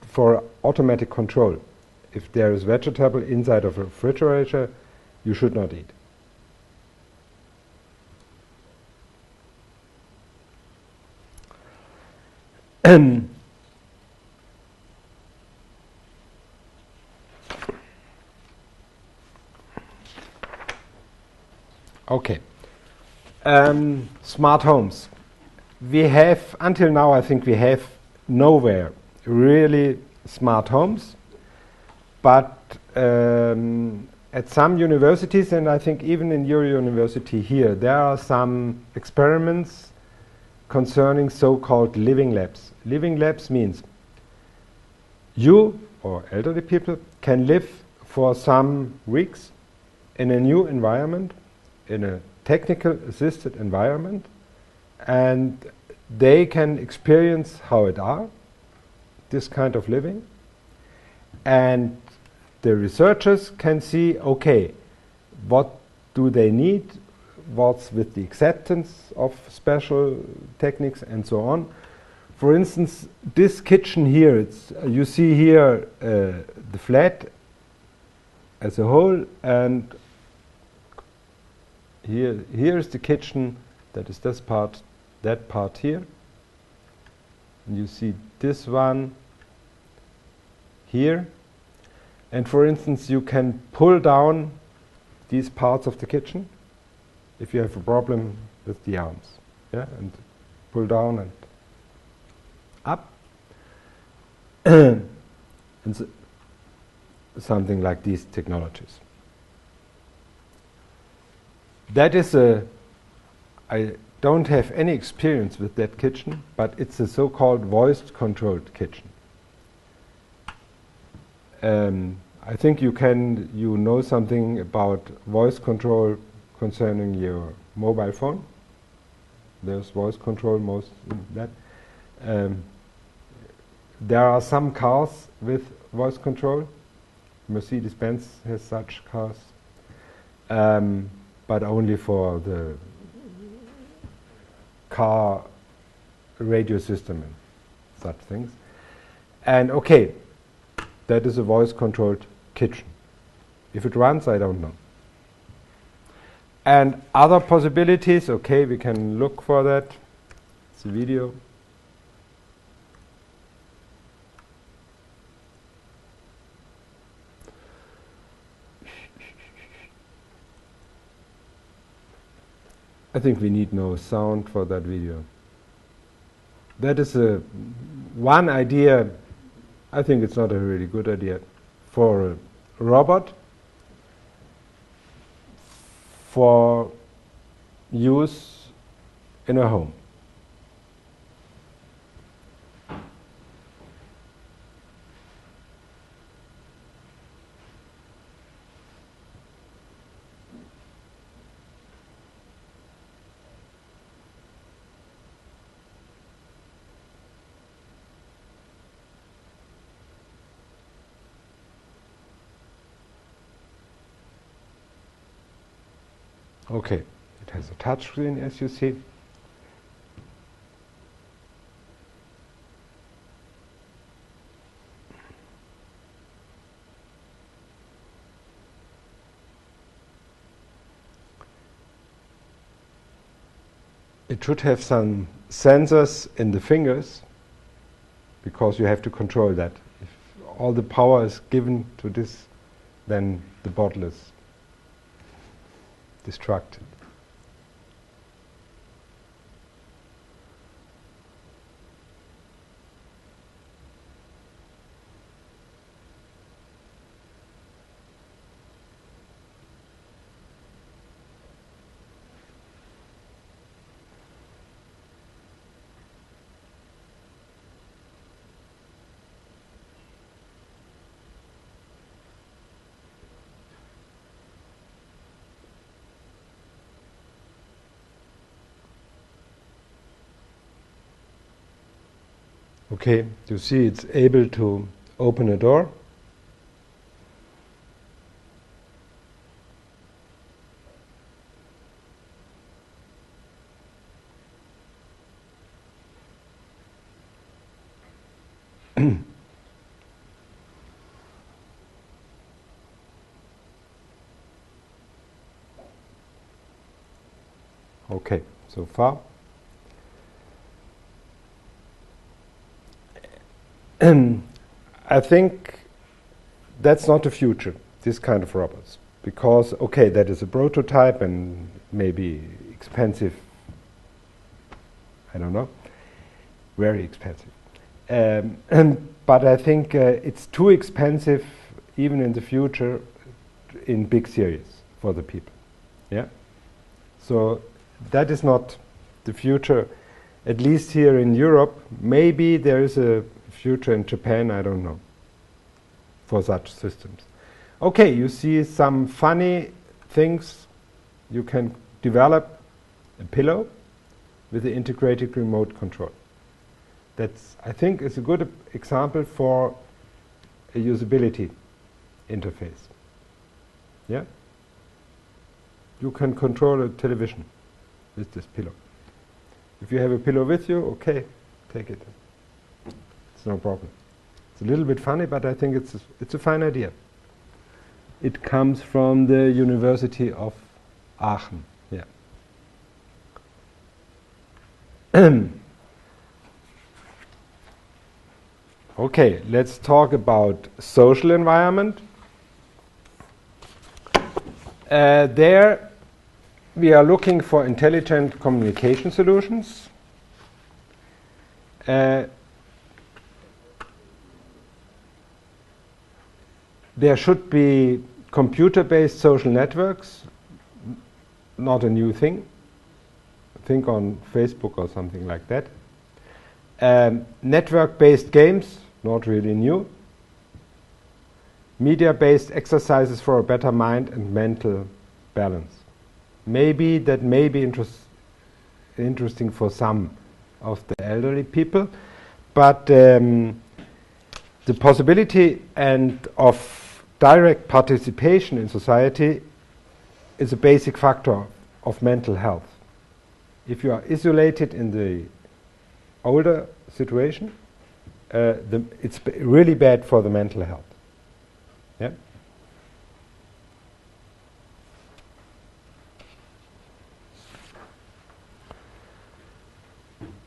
for automatic control. If there is vegetable inside of a refrigerator, you should not eat. Okay. Smart homes. we have, until now, I think we have nowhere really smart homes, but at some universities, and I think even in your university here, there are some experiments concerning so-called living labs. Living labs means you or elderly people can live for some weeks in a new environment, in a technical assisted environment, and they can experience how it are, this kind of living, and the researchers can see, okay, what do they need, what's with the acceptance of special techniques and so on. For instance, this kitchen here, it's, you see here the flat as a whole, and here's the kitchen, that is this part, that part here. And you see this one here. And for instance, you can pull down these parts of the kitchen if you have a problem with the arms. Yeah, and pull down and up. And something like these technologies. That is I don't have any experience with that kitchen, but it's a so-called voice-controlled kitchen. I think you know something about voice control concerning your mobile phone. There's voice control most in that. There are some cars with voice control. Mercedes-Benz has such cars, but only for the car radio system and such things. And okay, that is a voice-controlled kitchen. If it runs, I don't know. And other possibilities, okay, we can look for that. It's a video. I think we need no sound for that video. That is one idea. I think it's not a really good idea for a robot for use in a home. Okay, it has a touch screen, as you see. It should have some sensors in the fingers, because you have to control that. If all the power is given to this, then the bottle is destructed. Okay, you see it's able to open a door. Okay, so far. I think that's not the future, this kind of robots. Because, okay, that is a prototype and maybe expensive I don't know. Very expensive. But I think it's too expensive even in the future in big series for the people. Yeah. So that is not the future, at least here in Europe. Maybe there is a future in Japan, I don't know, for such systems. Okay, you see some funny things. You can develop a pillow with the integrated remote control. That's, I think, is a good example for a usability interface. Yeah? You can control a television with this pillow. If you have a pillow with you, okay, take it. It's no problem. It's a little bit funny, but I think it's a fine idea. It comes from the University of Aachen. Yeah. Okay, let's talk about social environment. There we are looking for intelligent communication solutions. There should be computer-based social networks, not a new thing. Think on Facebook or something like that. Network-based games, not really new. Media-based exercises for a better mind and mental balance. Maybe that may be interesting for some of the elderly people, but the possibility of direct participation in society is a basic factor of mental health. If you are isolated in the older situation, it's really bad for the mental health. Yeah?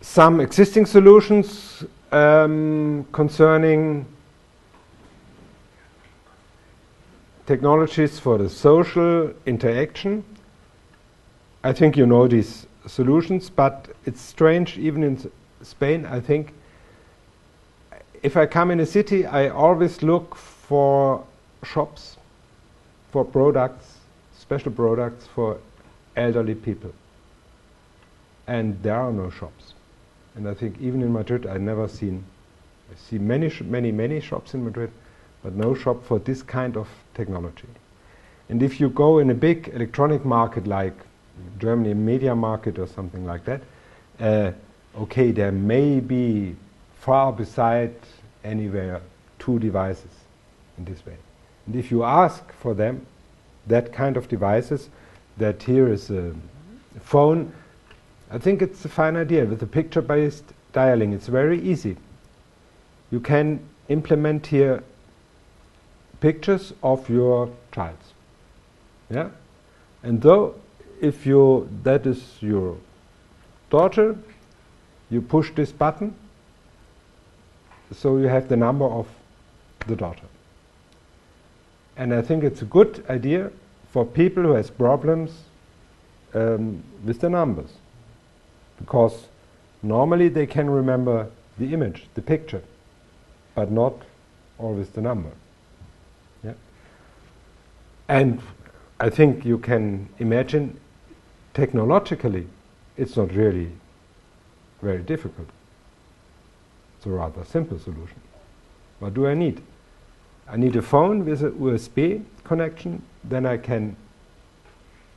Some existing solutions concerning technologies for the social interaction. I think you know these solutions, but it's strange, even in Spain, I think, if I come in a city, I always look for shops, for products, special products for elderly people. And there are no shops. And I think even in Madrid, I see many shops in Madrid, but no shop for this kind of technology. And if you go in a big electronic market like Germany, media market or something like that, okay, there may be far beside anywhere 2 devices in this way. And if you ask for them, that kind of devices, that here is a phone, I think it's a fine idea with the picture-based dialing. It's very easy. You can implement here pictures of your child. Yeah? And though if that is your daughter, you push this button, so you have the number of the daughter. And I think it's a good idea for people who has problems with the numbers, because normally they can remember the image, the picture, but not always the number. Yeah? And I think you can imagine technologically it's not really very difficult. It's a rather simple solution. What do I need? I need a phone with a USB connection, then I can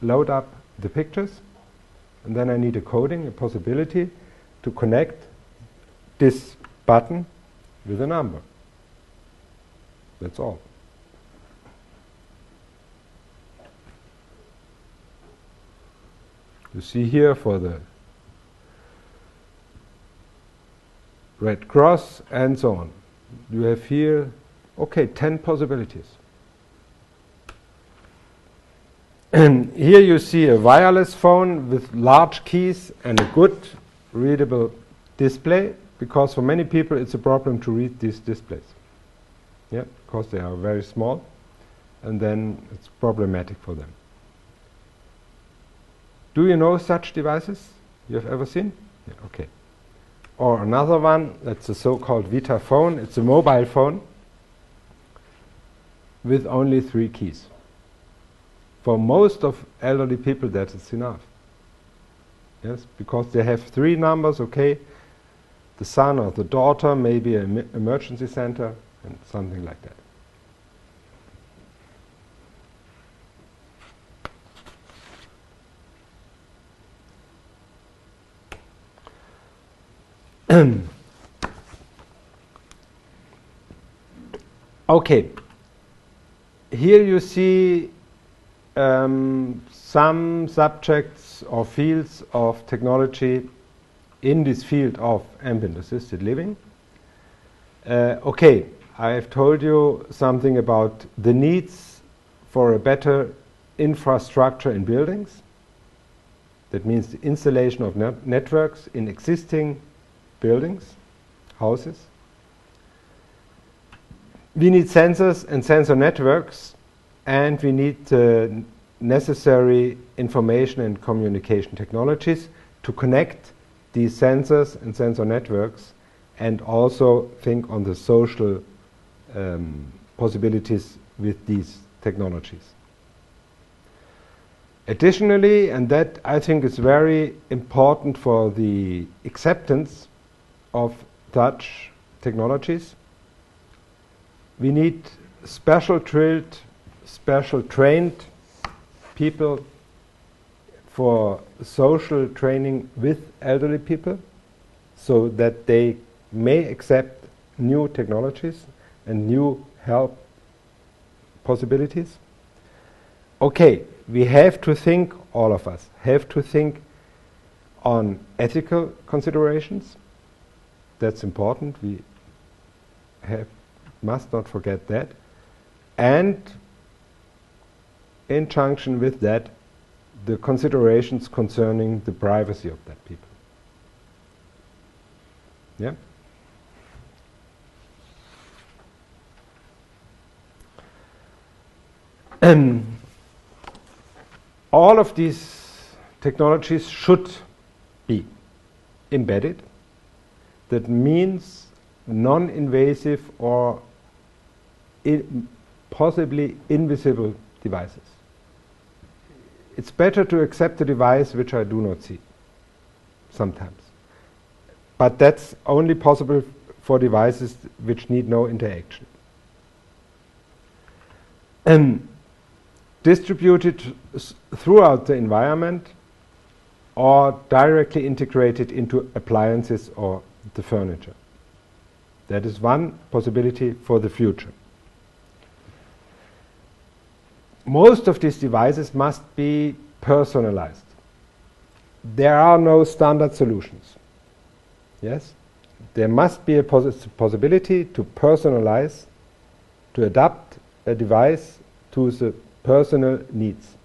load up the pictures, and then I need a coding, a possibility to connect this button with a number. That's all. You see here for the Red Cross and so on. You have here, okay, 10 possibilities. And here you see a wireless phone with large keys and a good readable display, because for many people it's a problem to read these displays. Yeah, because they are very small, and then it's problematic for them. Do you know such devices you have ever seen? Yeah, okay. or another one, that's the so-called Vita phone. It's a mobile phone with only 3 keys. For most of elderly people, that is enough. Yes, because they have 3 numbers, okay, the son or the daughter, maybe an emergency center, and something like that. Okay, here you see some subjects or fields of technology in this field of ambient assisted living. Okay, I have told you something about the needs for a better infrastructure in buildings. That means the installation of networks in existing buildings, houses. We need sensors and sensor networks, and we need necessary information and communication technologies to connect these sensors and sensor networks, and also think on the social possibilities with these technologies. Additionally, and that I think is very important for the acceptance of such technologies, we need special trained people for social training with elderly people, so that they may accept new technologies and new help possibilities. Okay, we have to think, all of us have to think on ethical considerations. That's important. We must not forget that. And in junction with that, the considerations concerning the privacy of that people. Yeah? All of these technologies should be embedded. That means non-invasive or possibly invisible devices. It's better to accept a device which I do not see, sometimes. But that's only possible for devices which need no interaction. Distributed throughout the environment or directly integrated into appliances or the furniture. That is one possibility for the future. Most of these devices must be personalized. There are no standard solutions. Yes? There must be a possibility to personalize, to adapt a device to the personal needs.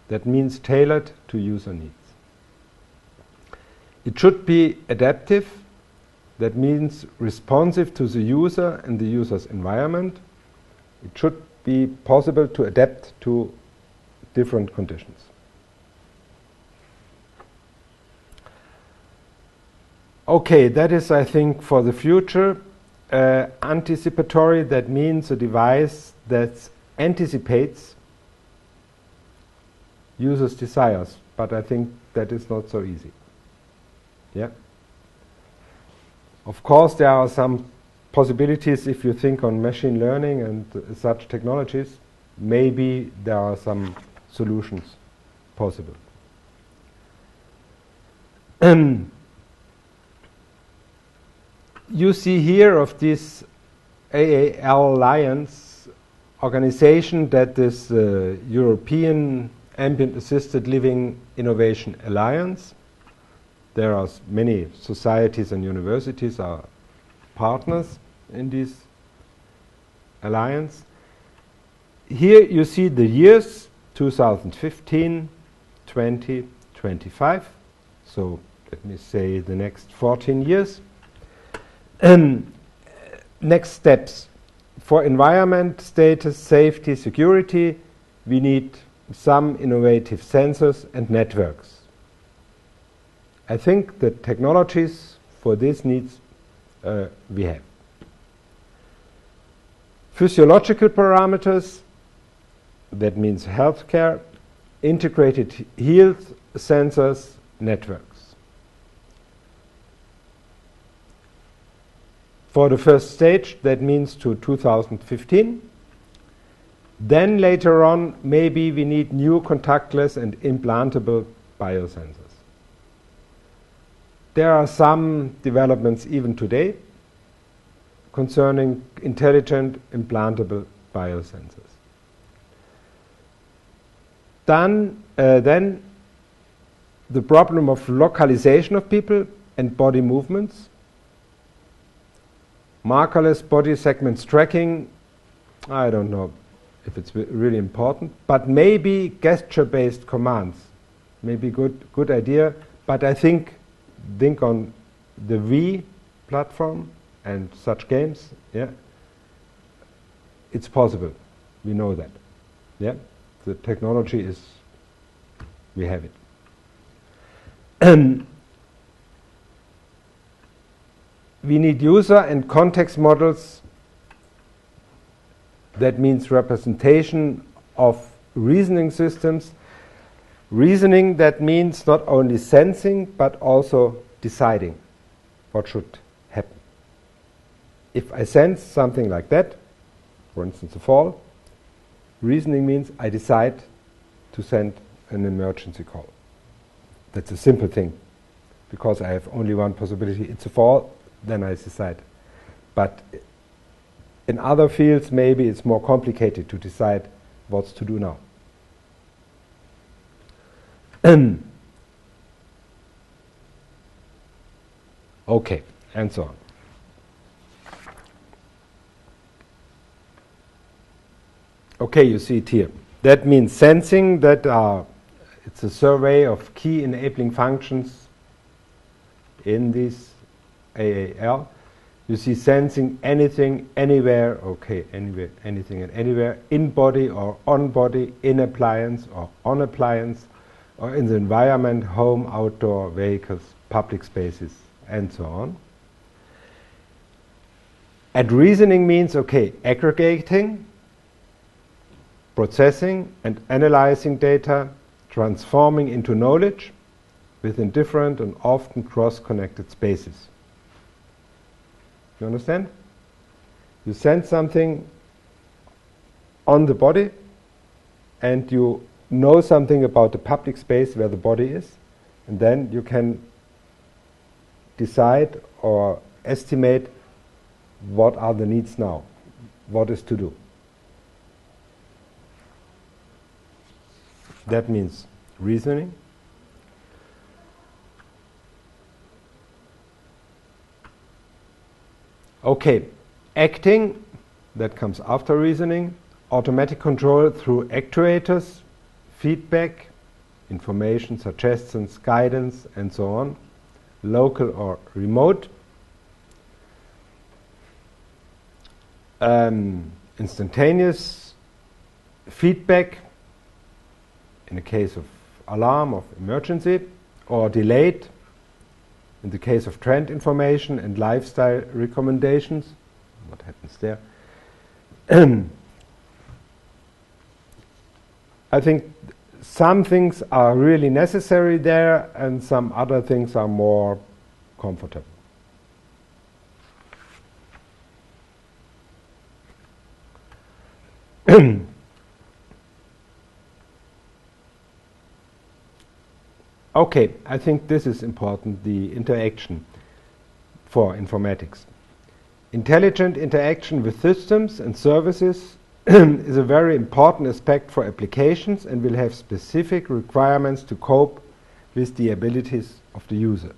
That means tailored to user needs. It should be adaptive. That means responsive to the user and the user's environment. It should be possible to adapt to different conditions. Okay, that is, I think, for the future. Anticipatory, that means a device that anticipates users' desires, but I think that is not so easy. Yeah. Of course, there are some possibilities if you think on machine learning and such technologies. Maybe there are some solutions possible. You see here of this AAL Alliance organization, that is the European Ambient Assisted Living Innovation Alliance. There are many societies and universities are partners in this alliance. Here you see the years 2015, 20, 25. So let me say the next 14 years. Next steps. For environment, status, safety, security, we need some innovative sensors and networks. I think the technologies for this needs we have. Physiological parameters, that means healthcare, integrated health sensors, networks. For the first stage, that means to 2015. Then later on, maybe we need new contactless and implantable biosensors. There are some developments even today concerning intelligent implantable biosensors. Then the problem of localization of people and body movements. Markerless body segments tracking, I don't know if it's really important, but maybe gesture-based commands may be good idea, but I think on the Wii platform and such games, yeah, it's possible. We know that. Yeah, the technology is, we have it. We need user and context models. That means representation of reasoning systems. Reasoning, that means not only sensing but also deciding what should happen. If I sense something like that, for instance a fall, reasoning means I decide to send an emergency call. That's a simple thing, because I have only one possibility, it's a fall, then I decide. But in other fields maybe it's more complicated to decide what's to do now. Okay, and so on. Okay, you see it here. That means sensing, it's a survey of key enabling functions in this AAL. You see sensing anything, anywhere, okay, anywhere, anything and anywhere, in body or on body, in appliance or on appliance, or in the environment, home, outdoor, vehicles, public spaces, and so on. And reasoning means, okay, aggregating, processing and analyzing data, transforming into knowledge within different and often cross-connected spaces. You understand? You sense something on the body and you know something about the public space where the body is, and then you can decide or estimate what are the needs now, what is to do. That means reasoning. Okay, acting, that comes after reasoning. Automatic control through actuators, feedback, information, suggestions, guidance, and so on. Local or remote. Instantaneous feedback in the case of alarm, of emergency, or delayed in the case of trend information and lifestyle recommendations. What happens there? I think some things are really necessary there and some other things are more comfortable. Okay, I think this is important, the interaction for informatics. Intelligent interaction with systems and services is a very important aspect for applications and will have specific requirements to cope with the abilities of the user.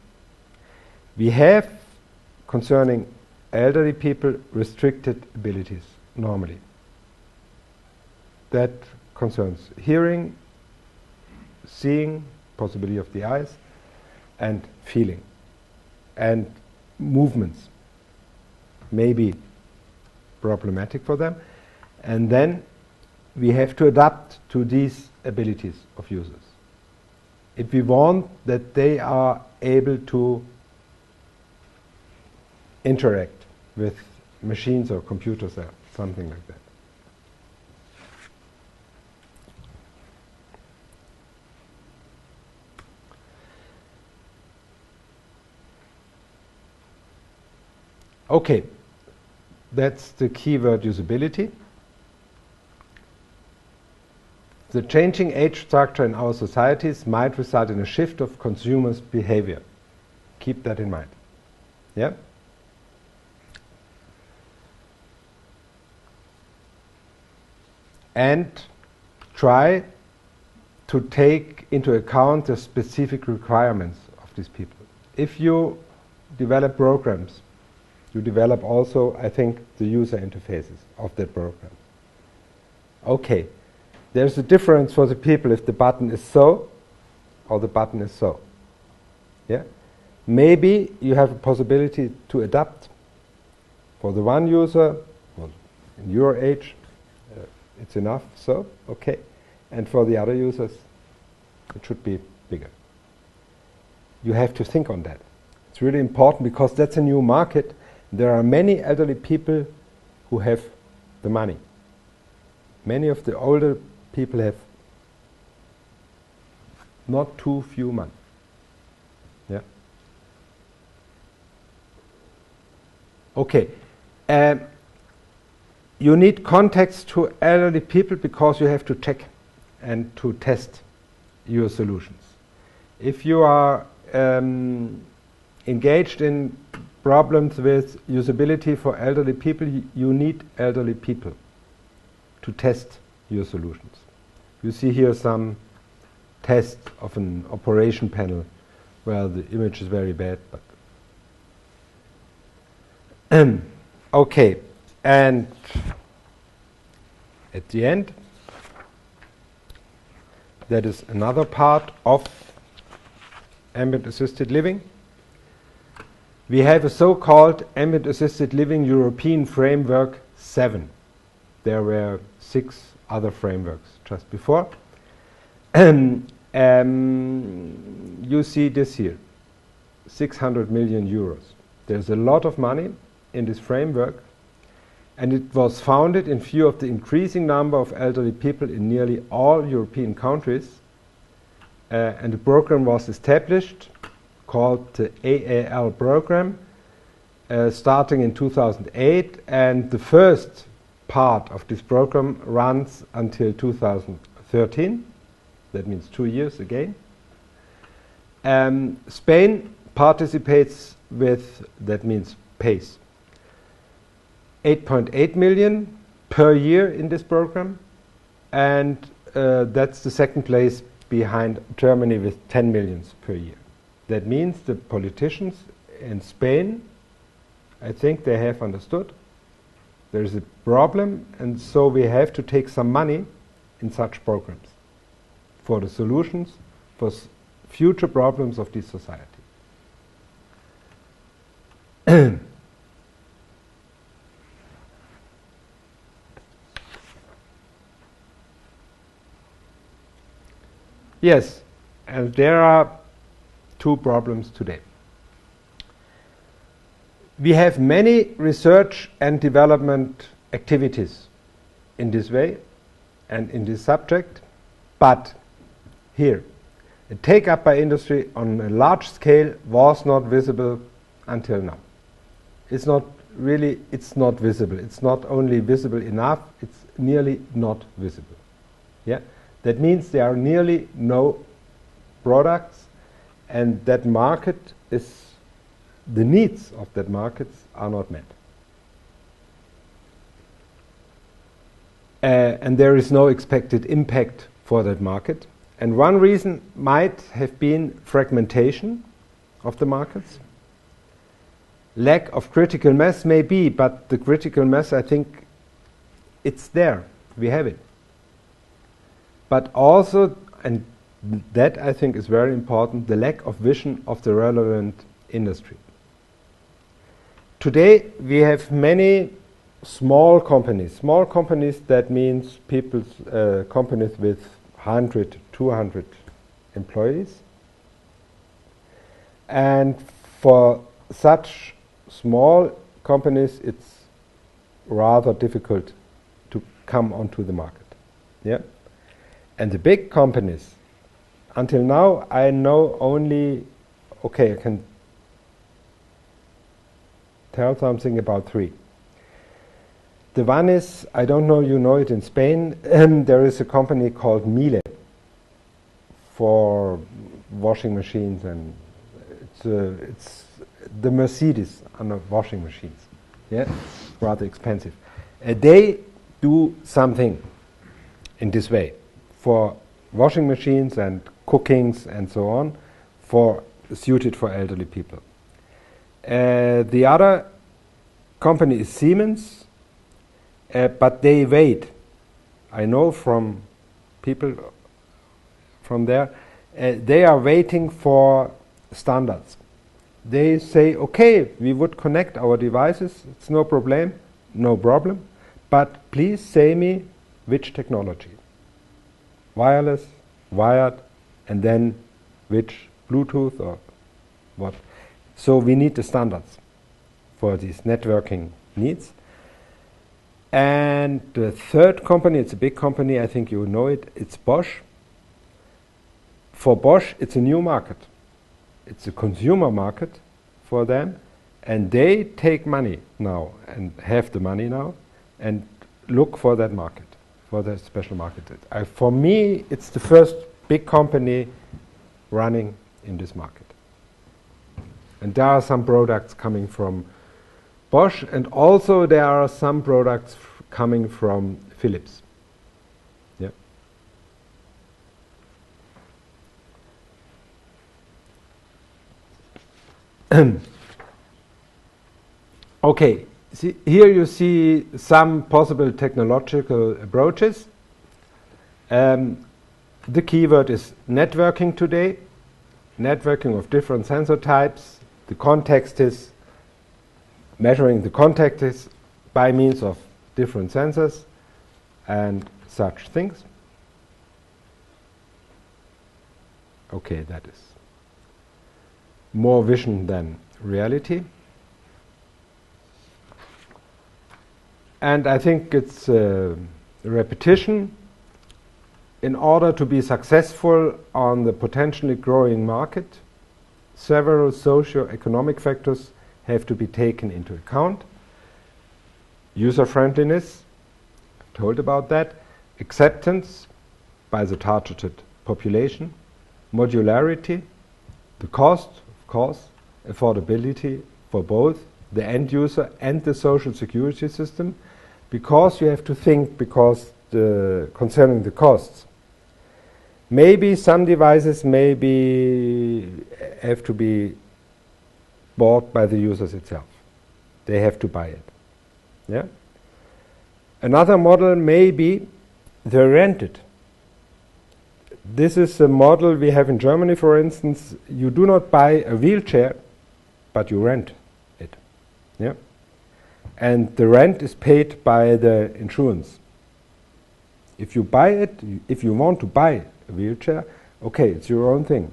We have, concerning elderly people, restricted abilities normally. That concerns hearing, seeing, possibility of the eyes, and feeling, and movements may be problematic for them, and then we have to adapt to these abilities of users. if we want that they are able to interact with machines or computers or something like that. Okay, that's the keyword usability. The changing age structure in our societies might result in a shift of consumers' behavior. Keep that in mind. Yeah? And try to take into account the specific requirements of these people. If you develop programs, you develop also, I think, the user interfaces of that program. Okay, there's a difference for the people if the button is so or the button is so. Yeah? Maybe you have a possibility to adapt. For the one user, well, in your age, it's enough, so, okay. And for the other users, it should be bigger. You have to think on that. It's really important because that's a new market. There are many elderly people who have the money. Many of the older people have not too few money. Yeah. Okay. You need context to elderly people because you have to check and to test your solutions. If you are engaged in problems with usability for elderly people, you need elderly people to test your solutions. You see here some tests of an operation panel where the image is very bad, but okay, and at the end, that is another part of ambient assisted living. We have a so-called Ambient Assisted Living European Framework 7. There were 6 other frameworks just before. You see this here, 600 million euros. There's a lot of money in this framework, and it was founded in view of the increasing number of elderly people in nearly all European countries. And the program was established, called the AAL program, starting in 2008, and the first part of this program runs until 2013. That means 2 years again. Spain participates with, that means pays, 8.8 million per year in this program, and that's the second place behind Germany with 10 million per year. That means the politicians in Spain, I think they have understood there's a problem, and so we have to take some money in such programs for the solutions for future problems of this society. Yes, and there are 2 problems today. We have many research and development activities in this way and in this subject, but here, a take-up by industry on a large scale was not visible until now. It's not really, it's not visible. It's not only visible enough, it's nearly not visible. Yeah? That means there are nearly no products, and that market is, the needs of that market are not met. And there is no expected impact for that market. And one reason might have been fragmentation of the markets. Lack of critical mass may be, but the critical mass, I think, it's there. We have it. But also, and that I think is very important, the lack of vision of the relevant industry. Today we have many small companies. Small companies, that means companies with 100, 200 employees. And for such small companies, it's rather difficult to come onto the market. Yeah? And the big companies, until now, I know only, okay, I can tell something about 3. The one is, I don't know, you know it in Spain, there is a company called Miele for washing machines, and it's the Mercedes on the washing machines. Yeah, rather expensive. They do something in this way for washing machines and cookings and so on, suited for elderly people. The other company is Siemens, but they wait. I know from people from there, they are waiting for standards. They say, okay, we would connect our devices, it's no problem, but please say me which technology. Wireless, wired, and then which Bluetooth or what. So we need the standards for these networking needs. And the third company, it's a big company, I think you know it, it's Bosch. For Bosch, it's a new market. It's a consumer market for them, and they take money now and have the money now and look for that market, for that special market. For me, it's the first big company running in this market. And there are some products coming from Bosch, and also there are some products coming from Philips. Yeah. Okay, here you see some possible technological approaches. The keyword is networking today, networking of different sensor types. The context is measuring the contact is by means of different sensors and such things. Okay, that is more vision than reality. And I think it's a repetition. In order to be successful on the potentially growing market, several socio-economic factors have to be taken into account. User-friendliness, told about that. Acceptance by the targeted population. Modularity, the cost, of course, affordability for both the end user and the social security system, because you have to think concerning the costs. Maybe some devices have to be bought by the users itself. They have to buy it. Yeah. Another model may be they rent it. This is a model we have in Germany, for instance. You do not buy a wheelchair, but you rent it. Yeah. And the rent is paid by the insurance. If you buy it, if you want to buy a wheelchair, okay, it's your own thing.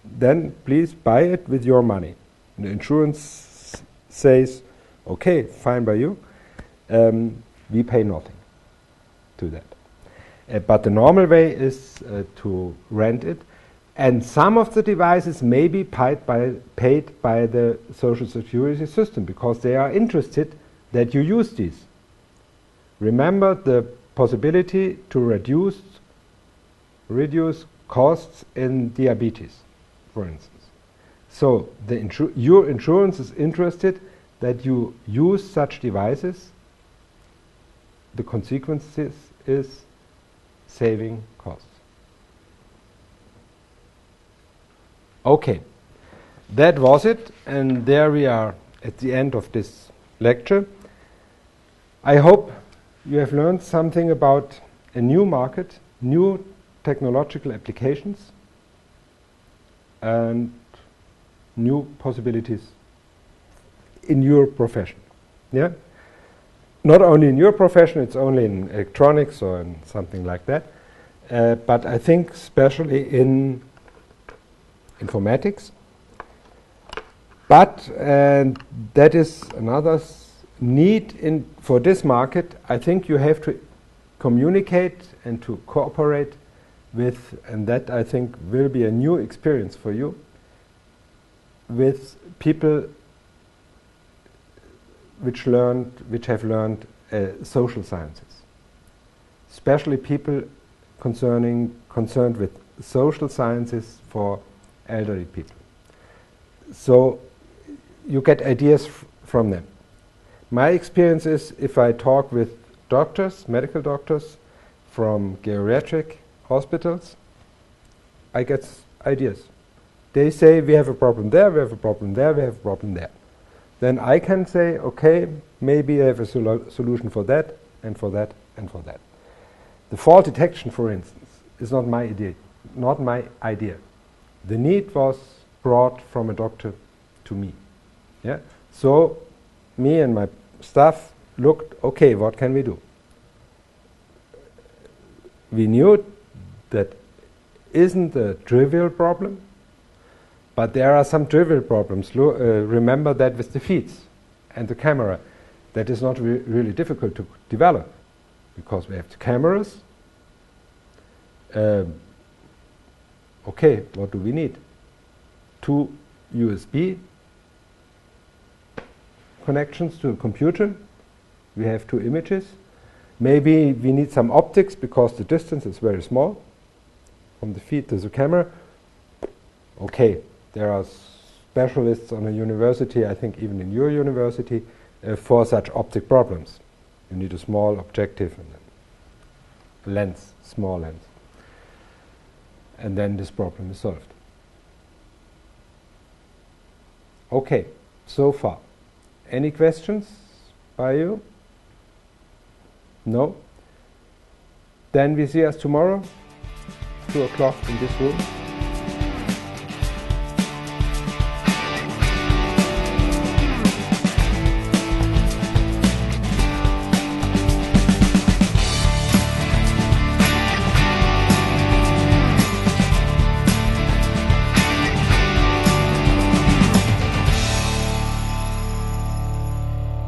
Then please buy it with your money. The insurance says, okay, fine by you. We pay nothing to that. But the normal way is to rent it. And some of the devices may be paid by the social security system because they are interested that you use these. Remember the possibility to reduce costs in diabetes, for instance. So your insurance is interested that you use such devices. The consequences is saving costs. Okay, that was it, and there we are at the end of this lecture. I hope you have learned something about a new market, new technological applications, and new possibilities in your profession. Yeah? Not only in your profession, it's only in electronics or in something like that, but I think especially in informatics. But, and that is another need for this market, I think you have to communicate and to cooperate with, and that I think will be a new experience for you, with people which have learned social sciences, especially people concerned with social sciences for elderly people. So you get ideas from them. My experience is, if I talk with doctors, medical doctors from geriatric hospitals, I get ideas. They say we have a problem there, we have a problem there, we have a problem there. Then I can say, okay, maybe I have a solution for that, and for that, and for that. The fault detection, for instance, is not my idea. The need was brought from a doctor to me. Yeah? So me and my staff looked, okay, what can we do? We knew that isn't a trivial problem, but there are some trivial problems. Remember that with the feeds and the camera, that is not really difficult to develop, because we have the cameras. Okay, what do we need? 2 USB connections to a computer. We have 2 images. Maybe we need some optics because the distance is very small from the feed to the camera. Okay, there are specialists on a university, I think even in your university, for such optic problems. You need a small objective and a lens, small lens. And then this problem is solved. Okay, so far. Any questions by you? No? Then we see us tomorrow, 2 o'clock in this room.